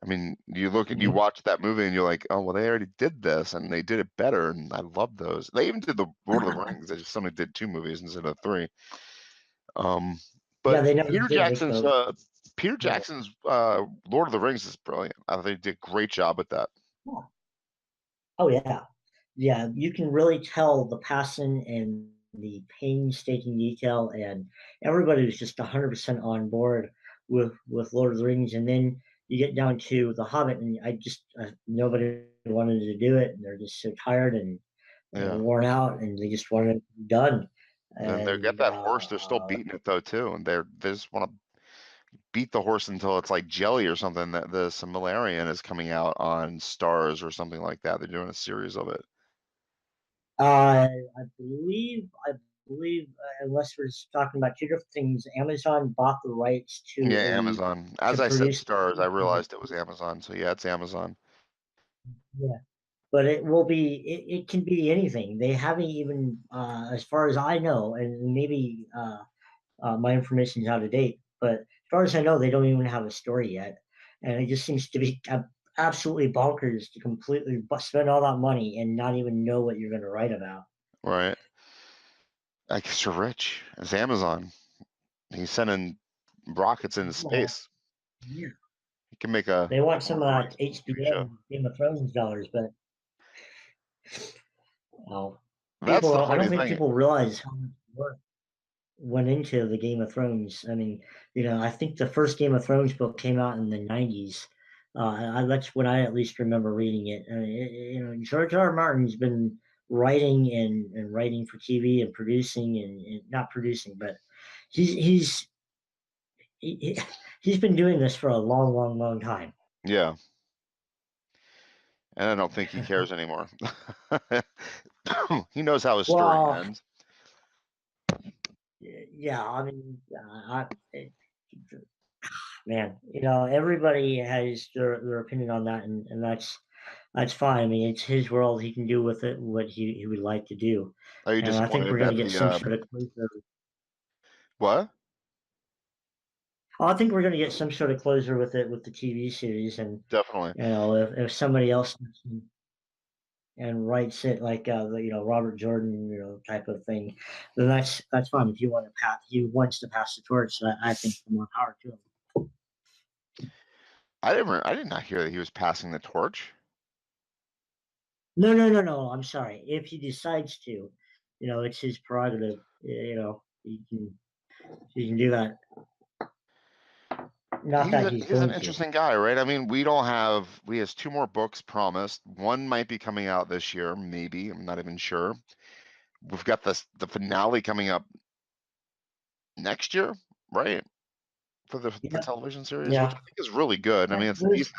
I mean, you Mm-hmm. watch that movie and you're like, oh, well, they already did this and they did it better. And I love those. They even did the Lord of the Rings. They just somebody did two movies instead of three. Um, Yeah, but they never did make the. Peter Jackson's Lord of the Rings is brilliant. I think they did a great job with that. Yeah. Oh yeah, yeah. You can really tell the passion and the painstaking detail, and everybody was just 100% on board with Lord of the Rings. And then you get down to the Hobbit, and nobody wanted to do it, and they're just so tired and Yeah. worn out, and they just wanted it done. And they get And that horse, they're still beating it though too, and they just want to beat the horse until it's like jelly or something. That the Similarian is coming out on Stars or something like that. They're doing a series of it. I believe believe, unless we're talking about two different things, Amazon bought the rights Yeah, to a Amazon. to As I said, produce. Stars, I realized it was Amazon. So yeah, it's Amazon. Yeah, but it will be. It can be anything. They haven't even, as far as I know, and maybe my information is out of date. But as far as I know, they don't even have a story yet, and it just seems to be absolutely bonkers to completely spend all that money and not even know what you're going to write about. Right. I guess you're rich. It's Amazon. He's sending rockets into Well, space. yeah, He can make a they want some of award-winning that TV HBO show. and Game of Thrones dollars, but uh, That's people, the I funny don't think thing. people realize how much work went into the Game of Thrones. I mean, I think the first Game of Thrones book came out in the '90s. That's when I at least remember reading it. George R. R. Martin's been writing and writing for TV and producing and not producing, but he's he's he, he's been doing this for a long, long, long time. Yeah, and I don't think he cares anymore. He knows how his story Well, ends. yeah, I mean, man, everybody has their opinion on that, and that's fine. I mean, it's his world; he can do with it what he would like to do, Are you and I think we're disappointed going to that get the some sort of closure. what? I think we're going to get some sort of closure with it with the TV series, and Definitely. if somebody else steps in and writes it like Robert Jordan type of thing, then that's fine. If you want to pass, he wants to pass the torch. So I think more power to him. I did not hear that he was passing the torch. No, no, no, no. I'm sorry. If he decides to, it's his prerogative. He can do that. Not that he's He's an going to. interesting guy, right? I mean, we has two more books promised. One might be coming out this year, maybe. I'm not even sure. We've got the finale coming up next year, right? For the Yeah, television series, which yeah. I think is really good. I mean, it's There's decent.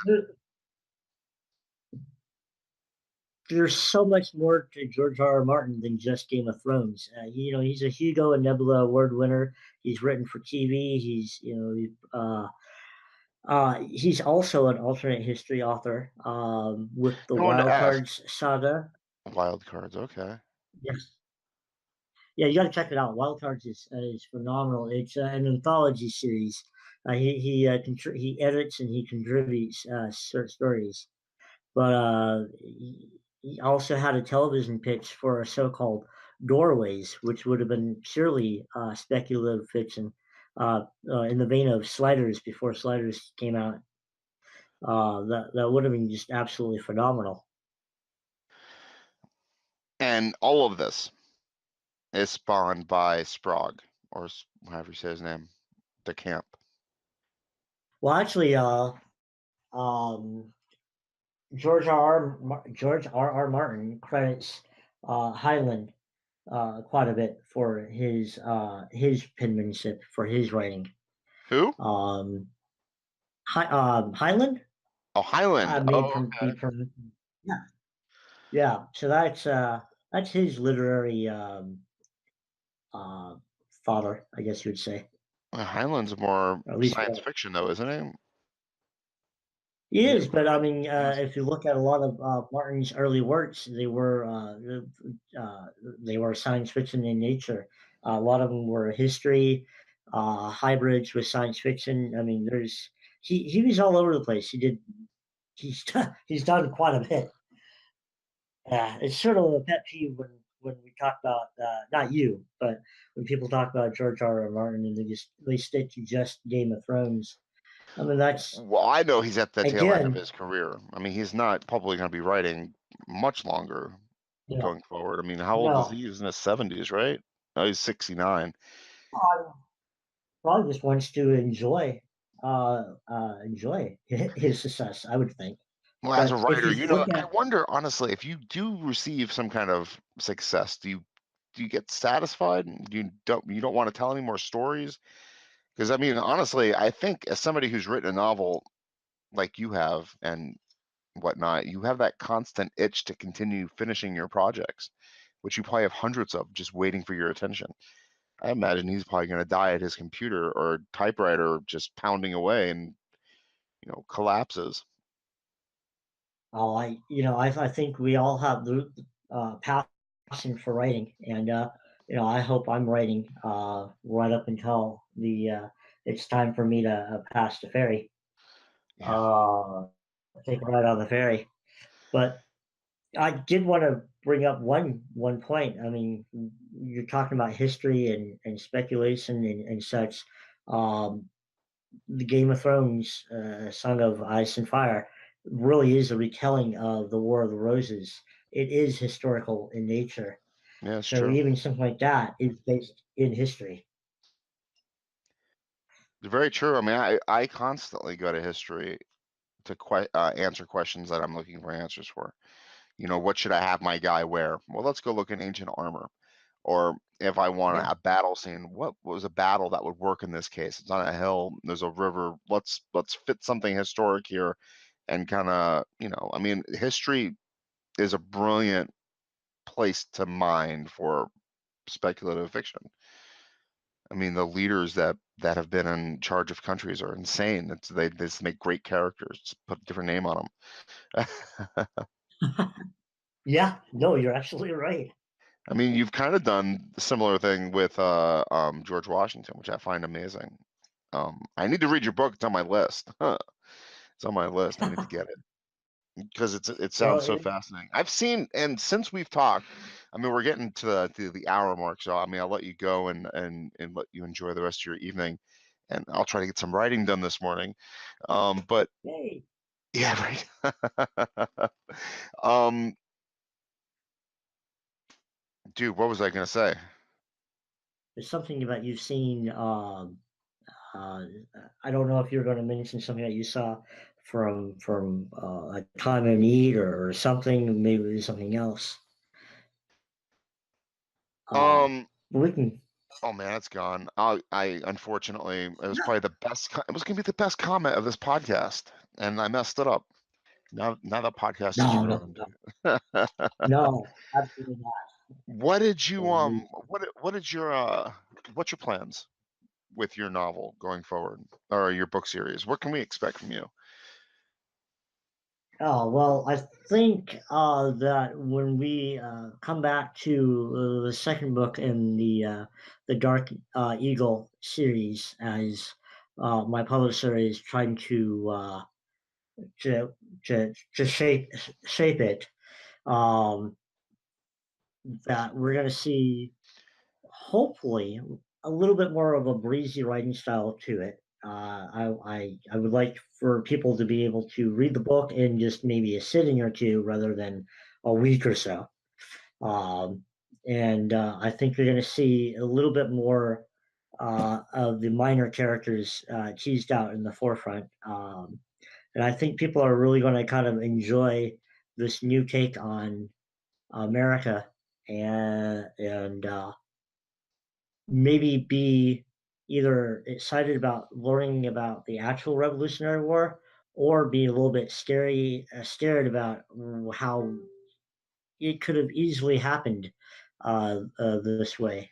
there's so much more to George R. R. Martin than just Game of Thrones. He's a Hugo and Nebula Award winner. He's written for TV. He's also an alternate history author with the I wanted to Wild ask. Cards saga. Wild cards, okay. Yes. Yeah, you got to check it out. Wild Cards is phenomenal. It's an anthology series. He edits and he contributes short stories. But he also had a television pitch for a show called Doorways, which would have been purely speculative fiction, in the vein of Sliders before Sliders came out. That would have been just absolutely phenomenal. And all of this is spawned by Sprague, or however you say his name, the camp. Well, actually, um, George R. R. Martin credits Highland quite a bit for his penmanship for his writing. Who? Um, Highland, Oh, I Highland. may Oh, be pronouncing. Yeah, yeah. So that's his literary uh, father, I guess you would say, Highland's more or at least science one. fiction, though, isn't he? He He's is, but I more mean, fantasy. if you look at a lot of Martin's early works, they were science fiction in nature. A lot of them were history, hybrids with science fiction. I mean, he was all over the place. He's done quite a bit. Yeah, it's sort of a pet peeve when we talk about not you, but when people talk about George R. R. Martin and they stick to just Game of Thrones. I mean, that's Well, I know he's at the tail end of again, his career. I mean, he's not probably going to be writing much longer you know, going forward. I mean, how old is no, he? He's in his 70s, right? No, he's 69. I probably just wants to enjoy his success. I would think, Well, as a but if writer, you look I at wonder honestly if you do receive some kind of success, do you get satisfied? You don't want to tell any more stories? Because I mean, honestly, I think as somebody who's written a novel like you have and whatnot, you have that constant itch to continue finishing your projects. which you probably have hundreds of just waiting for your attention. I imagine he's probably going to die at his computer or typewriter just pounding away and, collapses. Oh, I think we all have the passion for writing, and I hope I'm writing right up until the it's time for me to pass the ferry, Yeah. uh, take a ride on the ferry. But I did want to bring up one point. I mean, you're talking about history and speculation and such. Um, the Game of Thrones, Song of Ice and Fire, really is a retelling of the War of the Roses. It is historical in nature. Yeah, it's So true. even something like that is based in history. Very true. I mean, I constantly go to history to answer questions that I'm looking for answers for. What should I have my guy wear? Well, let's go look in ancient armor. Or if I want Yeah. a battle scene, what was a battle that would work in this case? It's on a hill, there's a river. Let's fit something historic here and kind of, I mean, history is a brilliant place to mine for speculative fiction. I mean, the leaders that have been in charge of countries are insane. They just make great characters, just put a different name on them. Yeah, no, you're absolutely right. I mean, you've kind of done a similar thing with George Washington, which I find amazing. I need to read your book. It's on my list. It's on my list. I need to get it because it Well, sounds so fascinating. I've seen, and since we've talked, I mean, we're getting to the hour mark, so I mean, I'll let you go and let you enjoy the rest of your evening, and I'll try to get some writing done this morning. But hey, yeah, right. um, dude, what was I gonna say? there's something about you've seen. Uh, I don't know if you're going to mention something that you saw from a time of need or something. Maybe something else. Uh, Um, we can. Oh man, it's gone. I unfortunately, it was probably the best. It was gonna be the best comment of this podcast, and I messed it up. Now the podcast is No, no, ruined. no, no, absolutely not. What did you We what did your what's your plans with your novel going forward or your book series? What can we expect from you? Oh, well, I think that when we come back to the second book in the Dark Eagle series, as my publisher is trying to to shape it, um, that we're going to see hopefully a little bit more of a breezy writing style to it. I would like for people to be able to read the book in just maybe a sitting or two rather than a week or so. Um, and I think you're going to see a little bit more of the minor characters teased out in the forefront. And I think people are really going to kind of enjoy this new take on America and maybe be either excited about learning about the actual Revolutionary War or be a little bit scared about how it could have easily happened this way.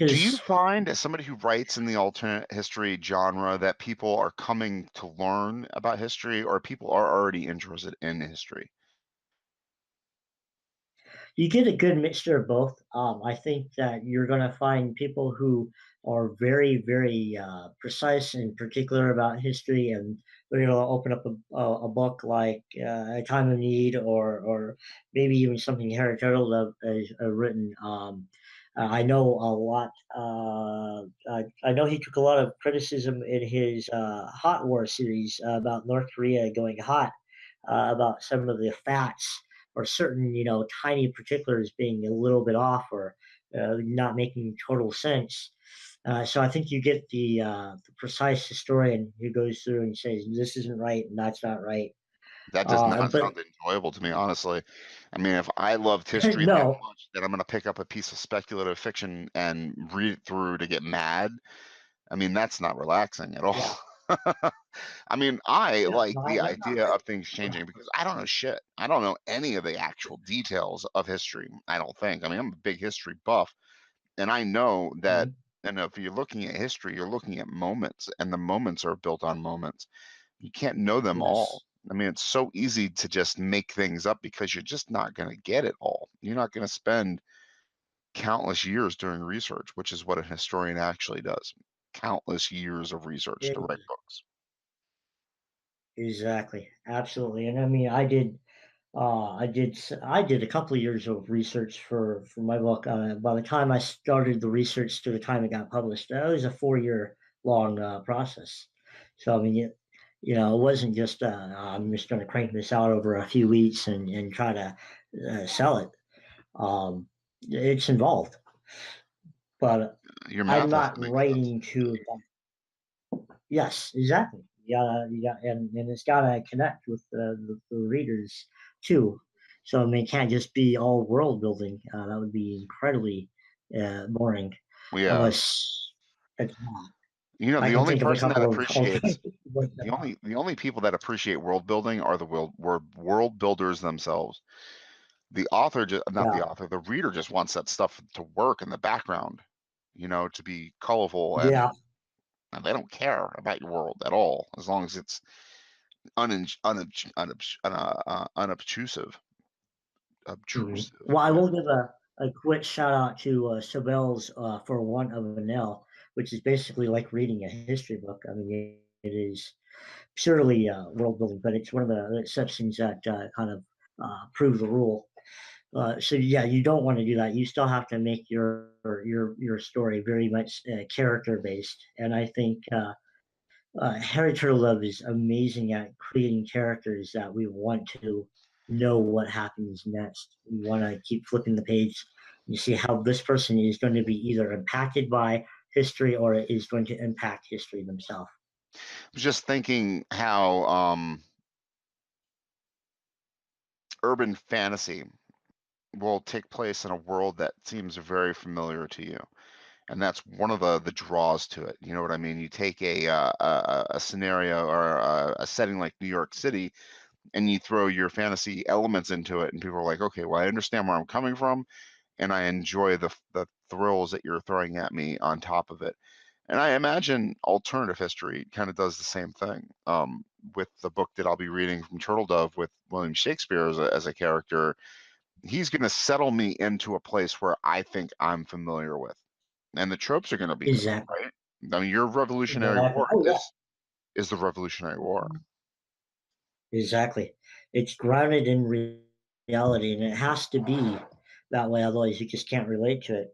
Do you Because find, as somebody who writes in the alternate history genre, that people are coming to learn about history, or people are already interested in history? you get a good mixture of both. I think that you're going to find people who are very, very precise and particular about history, and they're going to open up a book like A Time of Need, or maybe even something Harry Turtledove has written. I know a lot. I know he took a lot of criticism in his Hot War series about North Korea going hot, about some of the facts or certain tiny particulars being a little bit off or not making total sense. So I think you get the precise historian who goes through and says this isn't right and that's not right. That does not But sound enjoyable to me, honestly. I mean, if I loved history that no, much, then I'm going to pick up a piece of speculative fiction and read it through to get mad. I mean, that's not relaxing at all. yeah, I mean, I Yeah, like no, the I'm not. idea of things changing because I don't know shit. I don't know any of the actual details of history. I don't think. I mean, I'm a big history buff, and I know that. Mhm. And if you're looking at history, you're looking at moments, and the moments are built on moments. You can't know them all. Yes, I mean, it's so easy to just make things up because you're just not going to get it all. You're not going to spend countless years doing research, which is what a historian actually does. Countless years of research to write e- books. exactly, absolutely. And I mean, I did a couple of years of research for my book. By the time I started the research to the time it got published, that was a 4 year long process. So I mean, it wasn't just I'm just going to crank this out over a few weeks and try to sell it. Um, it's involved, but Your I'm math has not to make sense. writing to. Yes, exactly. Yeah, yeah, and it's gotta connect with the readers too. So I mean, it can't just be all world building. That would be incredibly boring, Yeah. unless it's not. I The can only think of a person that couple of appreciates alternatives. But, the only people that appreciate world building are the world builders themselves. The author just not the yeah, author, the reader just wants that stuff to work in the background, to be colorful yeah, and they don't care about your world at all as long as it's unobtrusive. Obtrusive. Well, I Yeah. will give a quick shout out to Sibel's For Want of an L, which is basically like reading a history book. I mean, it is purely world building, but it's one of the exceptions that kind of prove the rule. So yeah, you don't want to do that. You still have to make your story very much character based, and I think Harry Turtledove is amazing at creating characters that we want to know what happens next. We want to keep flipping the page. You see how this person is going to be either impacted by history or is going to impact history themselves. I was just thinking how urban fantasy will take place in a world that seems very familiar to you. And that's one of the draws to it. You know what I mean? You take a scenario or a setting like New York City, and you throw your fantasy elements into it, and people are like, okay, well, I understand where I'm coming from, and I enjoy the thrills that you're throwing at me on top of it. And I imagine alternative history kind of does the same thing. With the book that I'll be reading from Turtledove with William Shakespeare as a character, he's going to settle me into a place where I think I'm familiar with, and the tropes are going to be there, Exactly. right? I mean, your Revolutionary Exactly. War Oh yeah. is the Revolutionary War. Exactly. It's grounded in reality, and it has to be that way. Otherwise, you just can't relate to it.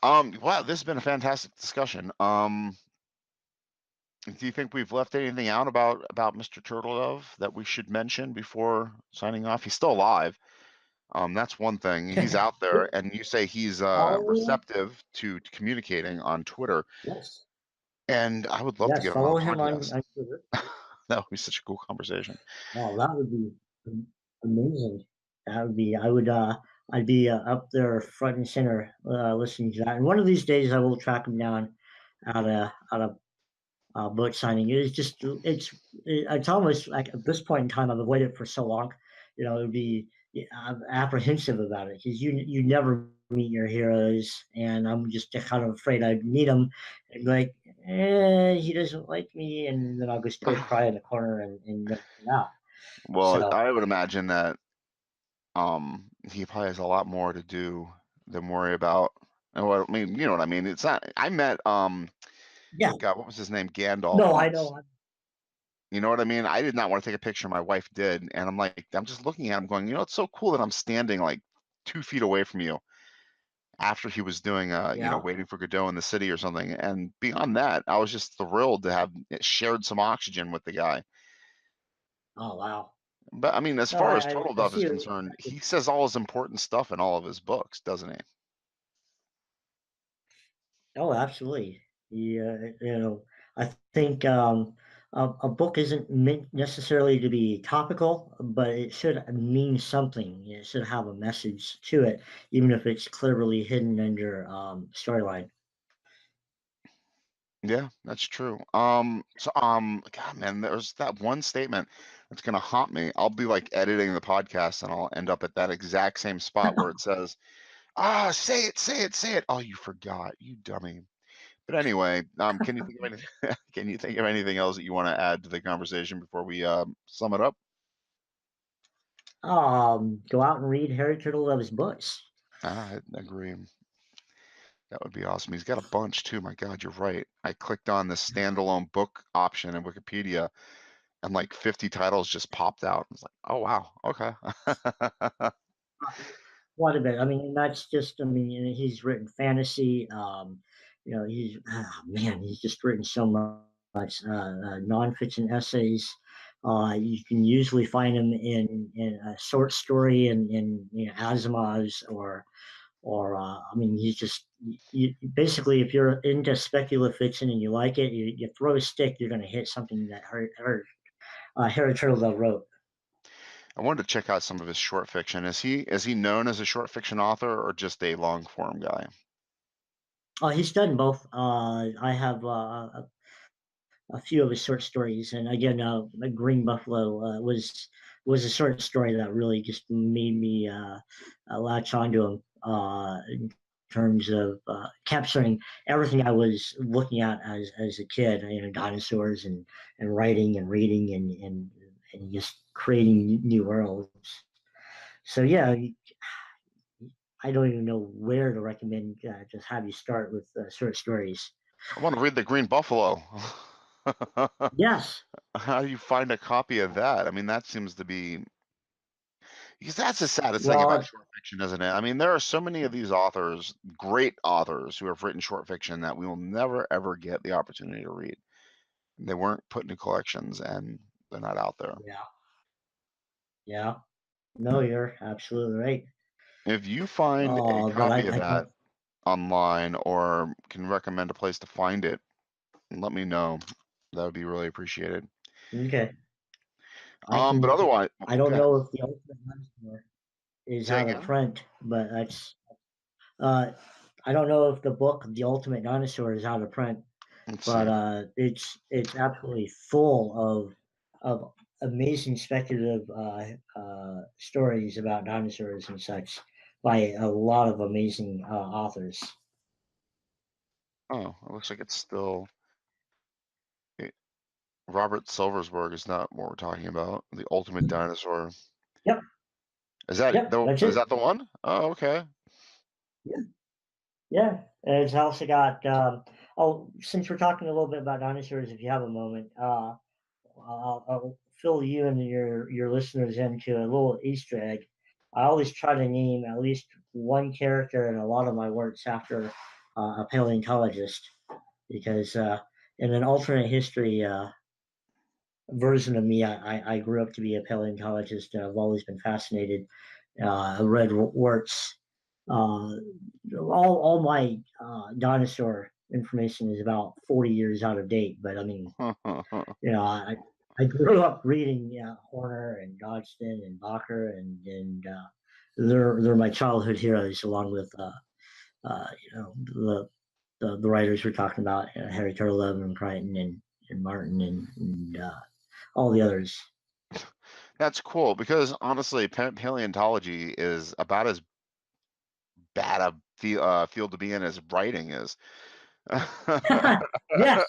Wow, this has been a fantastic discussion. Do you think we've left anything out about Mr. Turtledove that we should mention before signing off? He's still alive. That's one thing. He's out there, and you say he's Follow, receptive to communicating on Twitter, yes, and I would love to yes. get him on Follow the him podcast. on Twitter. That would be such a cool conversation. Oh, that would be amazing. That would be. I'd be up there front and center listening to that. And one of these days, I will track him down at a book signing. It's almost like at this point in time, I've avoided it for so long. It would be yeah, I'm apprehensive about it because you never meet your heroes, and I'm just kind of afraid I'd meet them and be like, he doesn't like me, and then I'll just go cry in the corner and never come out. Well, So I would imagine that he probably has a lot more to do than worry about. And what I mean, you know what I mean? It's not. I met yeah, God, what was his name? Gandalf no, I once. know. You know what I mean? I did not want to take a picture. My wife did, and I'm like, I'm just looking at him, going, it's so cool that I'm standing like 2 feet away from you after he was doing, Yeah. waiting for Godot in the city or something. And beyond that, I was just thrilled to have shared some oxygen with the guy. Oh wow. But I mean, as No, far as I Turtledove is see it. concerned, he says all his important stuff in all of his books, doesn't he? Oh, absolutely. Yeah, I think a book isn't meant necessarily to be topical, but it should mean something. It should have a message to it, even if it's cleverly hidden under storyline. Yeah, that's true. God, man, there's that one statement that's gonna haunt me. I'll be like editing the podcast, and I'll end up at that exact same spot where it says, "Ah, say it, say it, say it." Oh, you forgot, you dummy. But anyway, can you think of anything? Can you think of anything else that you want to add to the conversation before we sum it up? Go out and read Harry Turtledove's books. I agree. That would be awesome. He's got a bunch too. My God, you're right. I clicked on the standalone book option in Wikipedia, and like 50 titles just popped out. I was like, oh wow, okay. Quite a bit. I mean, that's just. I mean, he's written fantasy. He's man, he's just written so much nonfiction essays. You can usually find him in a short story in Asimov's I mean, he's just basically, if you're into speculative fiction and you like it, you throw a stick, you're going to hit something that Harry Turtledove wrote. I wanted to check out some of his short fiction. Is he known as a short fiction author or just a long form guy? He's done both. I have a few of his short stories, and again, Green Buffalo was a short story that really just made me latch onto him in terms of capturing everything I was looking at as a kid. Dinosaurs and writing and reading and just creating new worlds. So yeah, I don't even know where to recommend. Just have you start with short stories. I want to read The Green Buffalo. Yes. How do you find a copy of that? I mean, that seems to be because that's the saddest thing about Well, short fiction, isn't it? I mean, there are so many of these authors, great authors, who have written short fiction that we will never ever get the opportunity to read. They weren't put into collections, and they're not out there. yeah, yeah. No, you're absolutely right. If you find a But copy of I that don't. online or can recommend a place to find it, let me know. That would be really appreciated. Okay, I But can. otherwise, I don't go ahead. know if the Ultimate Dinosaur is Say out of again. print, but that's. Uh, I don't know if the book The Ultimate Dinosaur is out of print, Let's but see. it's absolutely full of amazing speculative stories about dinosaurs and such by a lot of amazing authors. Oh, it looks like it's still it, Robert Silversberg is not what we're talking about. The Ultimate Dinosaur. Yep, Is that yep, that's is it. that the one? Oh, okay. Yeah, and it's also got. Since we're talking a little bit about dinosaurs, if you have a moment, I'll fill you and your listeners into a little Easter egg. I always try to name at least one character in a lot of my works after a paleontologist, because in an alternate history version of me, I grew up to be a paleontologist, and I've always been fascinated. I read works. Uh, all my dinosaur information is about 40 years out of date, but I mean, I grew up reading Horner and Dodgson and Bacher, and they're my childhood heroes, along with the writers we're talking about, Harry Turtledove and Crichton and Martin and all the others. That's cool because honestly, paleontology is about as bad a field to be in as writing is. Yes,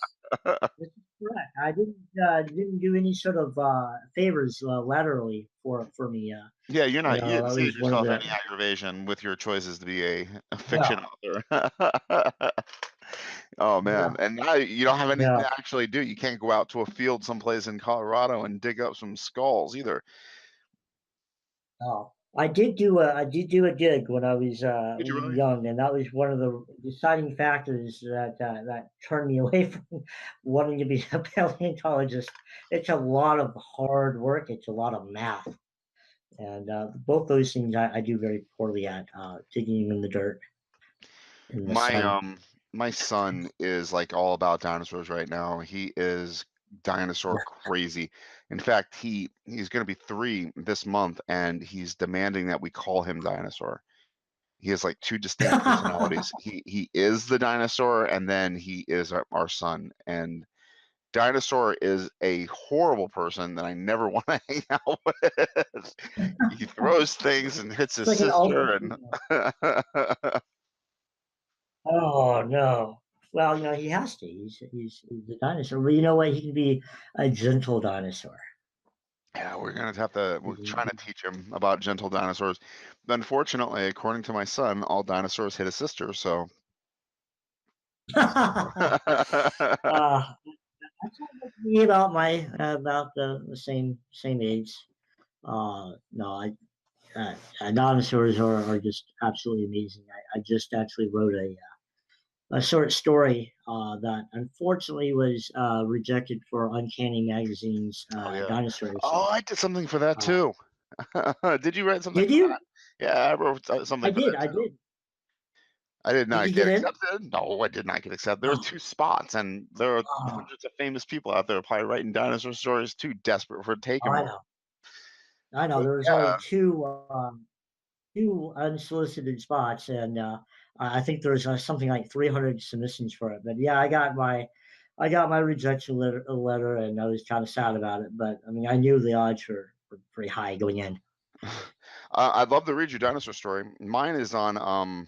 this is correct. I didn't do any sort of favors laterally for me. Yeah, you didn't That save was one of yourself any the aggravation with your choices to be a fiction no, author. Oh man, no, and now you don't have anything to no. actually do. You can't go out to a field someplace in Colorado and dig up some skulls either. Oh, I did do a gig when I was Did you really? young, and that was one of the deciding factors that turned me away from wanting to be a paleontologist. It's a lot of hard work. It's a lot of math, and both those things I do very poorly at. Digging in the dirt in the My sun. my son is like all about dinosaurs right now. He is dinosaur crazy. In fact, he's going to be 3 this month, and he's demanding that we call him Dinosaur. He has like two distinct personalities. He is the dinosaur, and then he is our son. And Dinosaur is a horrible person that I never want to hang out with. He throws things and hits It's his like an sister, ultimate and hero. Oh no. Well, he has to. He's a dinosaur. But you know what? He can be a gentle dinosaur. yeah, we're trying to teach him about gentle dinosaurs. But unfortunately, according to my son, all dinosaurs hit his sister. So uh, that's like me about about the same age. No, dinosaurs are just absolutely amazing. I just actually wrote a short story that unfortunately was rejected for Uncanny Magazine's oh yeah, dinosaur issue. oh I did something for that Uh, too. Did you write something did for you? that? Yeah, I wrote I something for did. that I too. did. I did Did not you get get in? accepted. No, I did not get accepted. There were Oh, two spots, and there are oh, hundreds of famous people out there probably writing dinosaur stories too desperate for taking I one. know. I know. But There was only yeah, two unsolicited spots, and I think there's something like 300 submissions for it. But yeah, I got my rejection letter, and I was kind of sad about it. But I mean, I knew the odds were pretty high going in. I'd love to read your dinosaur story. Mine is on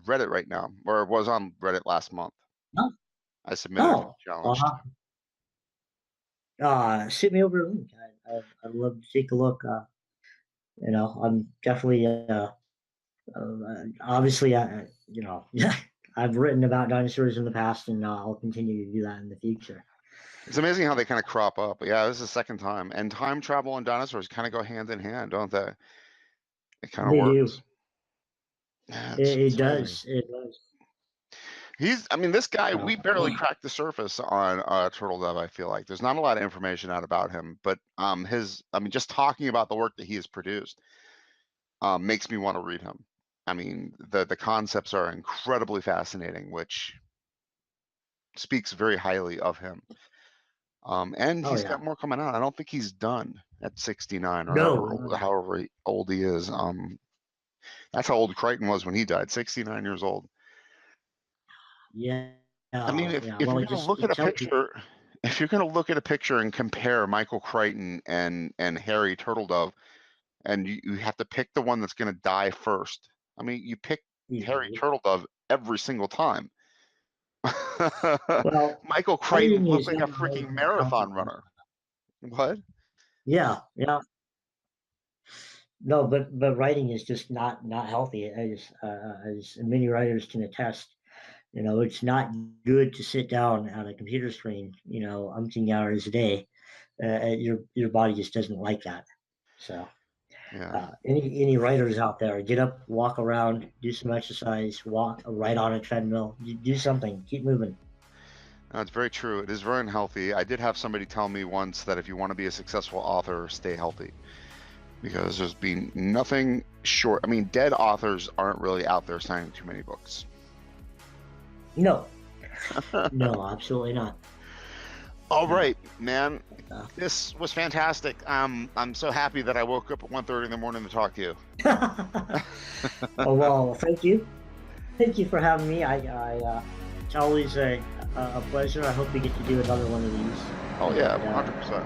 Reddit right now, or it was on Reddit last month. Oh, I submitted it for oh, the challenge. shoot me over a link. I'd love to take a look. I'm definitely obviously, yeah, I've written about dinosaurs in the past, and I'll continue to do that in the future. It's amazing how they kind of crop up. Yeah, this is the second time, and time travel and dinosaurs kind of go hand in hand, don't they? It kind of They do. works. Yeah, It it's amazing. does. It does. I mean, this guy, we So, barely cracked the surface on Turtledove, I feel like. There's not a lot of information out about him, but I mean, just talking about the work that he has produced makes me want to read him. I mean, the concepts are incredibly fascinating, which speaks very highly of him. And oh he's yeah. got more coming out. I don't think he's done at 69 or No, no. however old he is. That's how old Crichton was when he died, 69 years old. Yeah. I mean, Yeah. if Well, you're going to look at it a tells you. picture, if you're going to look at a picture and compare Michael Crichton and Harry Turtledove, and you have to pick the one that's going to die first. I mean, you pick Harry Turtledove every single time. Well, Michael Crichton writing looked is like a never really freaking been healthy. marathon runner. What? Yeah. Yeah. No, but writing is just not healthy, as many writers can attest. It's not good to sit down at a computer screen, umpteen hours a day. Your body just doesn't like that. So, Yeah. any writers out there, get up, walk around, do some exercise, walk, ride on a treadmill, do something, keep moving. No, it's very true. It is very unhealthy. I did have somebody tell me once that if you want to be a successful author, stay healthy. Because there's been nothing short. I mean, dead authors aren't really out there signing too many books. No, no, absolutely not. All right, man. Uh, This was fantastic. I'm so happy that I woke up at 1:30 in the morning to talk to you. oh, well, thank you. Thank you for having me. It's always a pleasure. I hope we get to do another one of these. Oh yeah, And, 100%.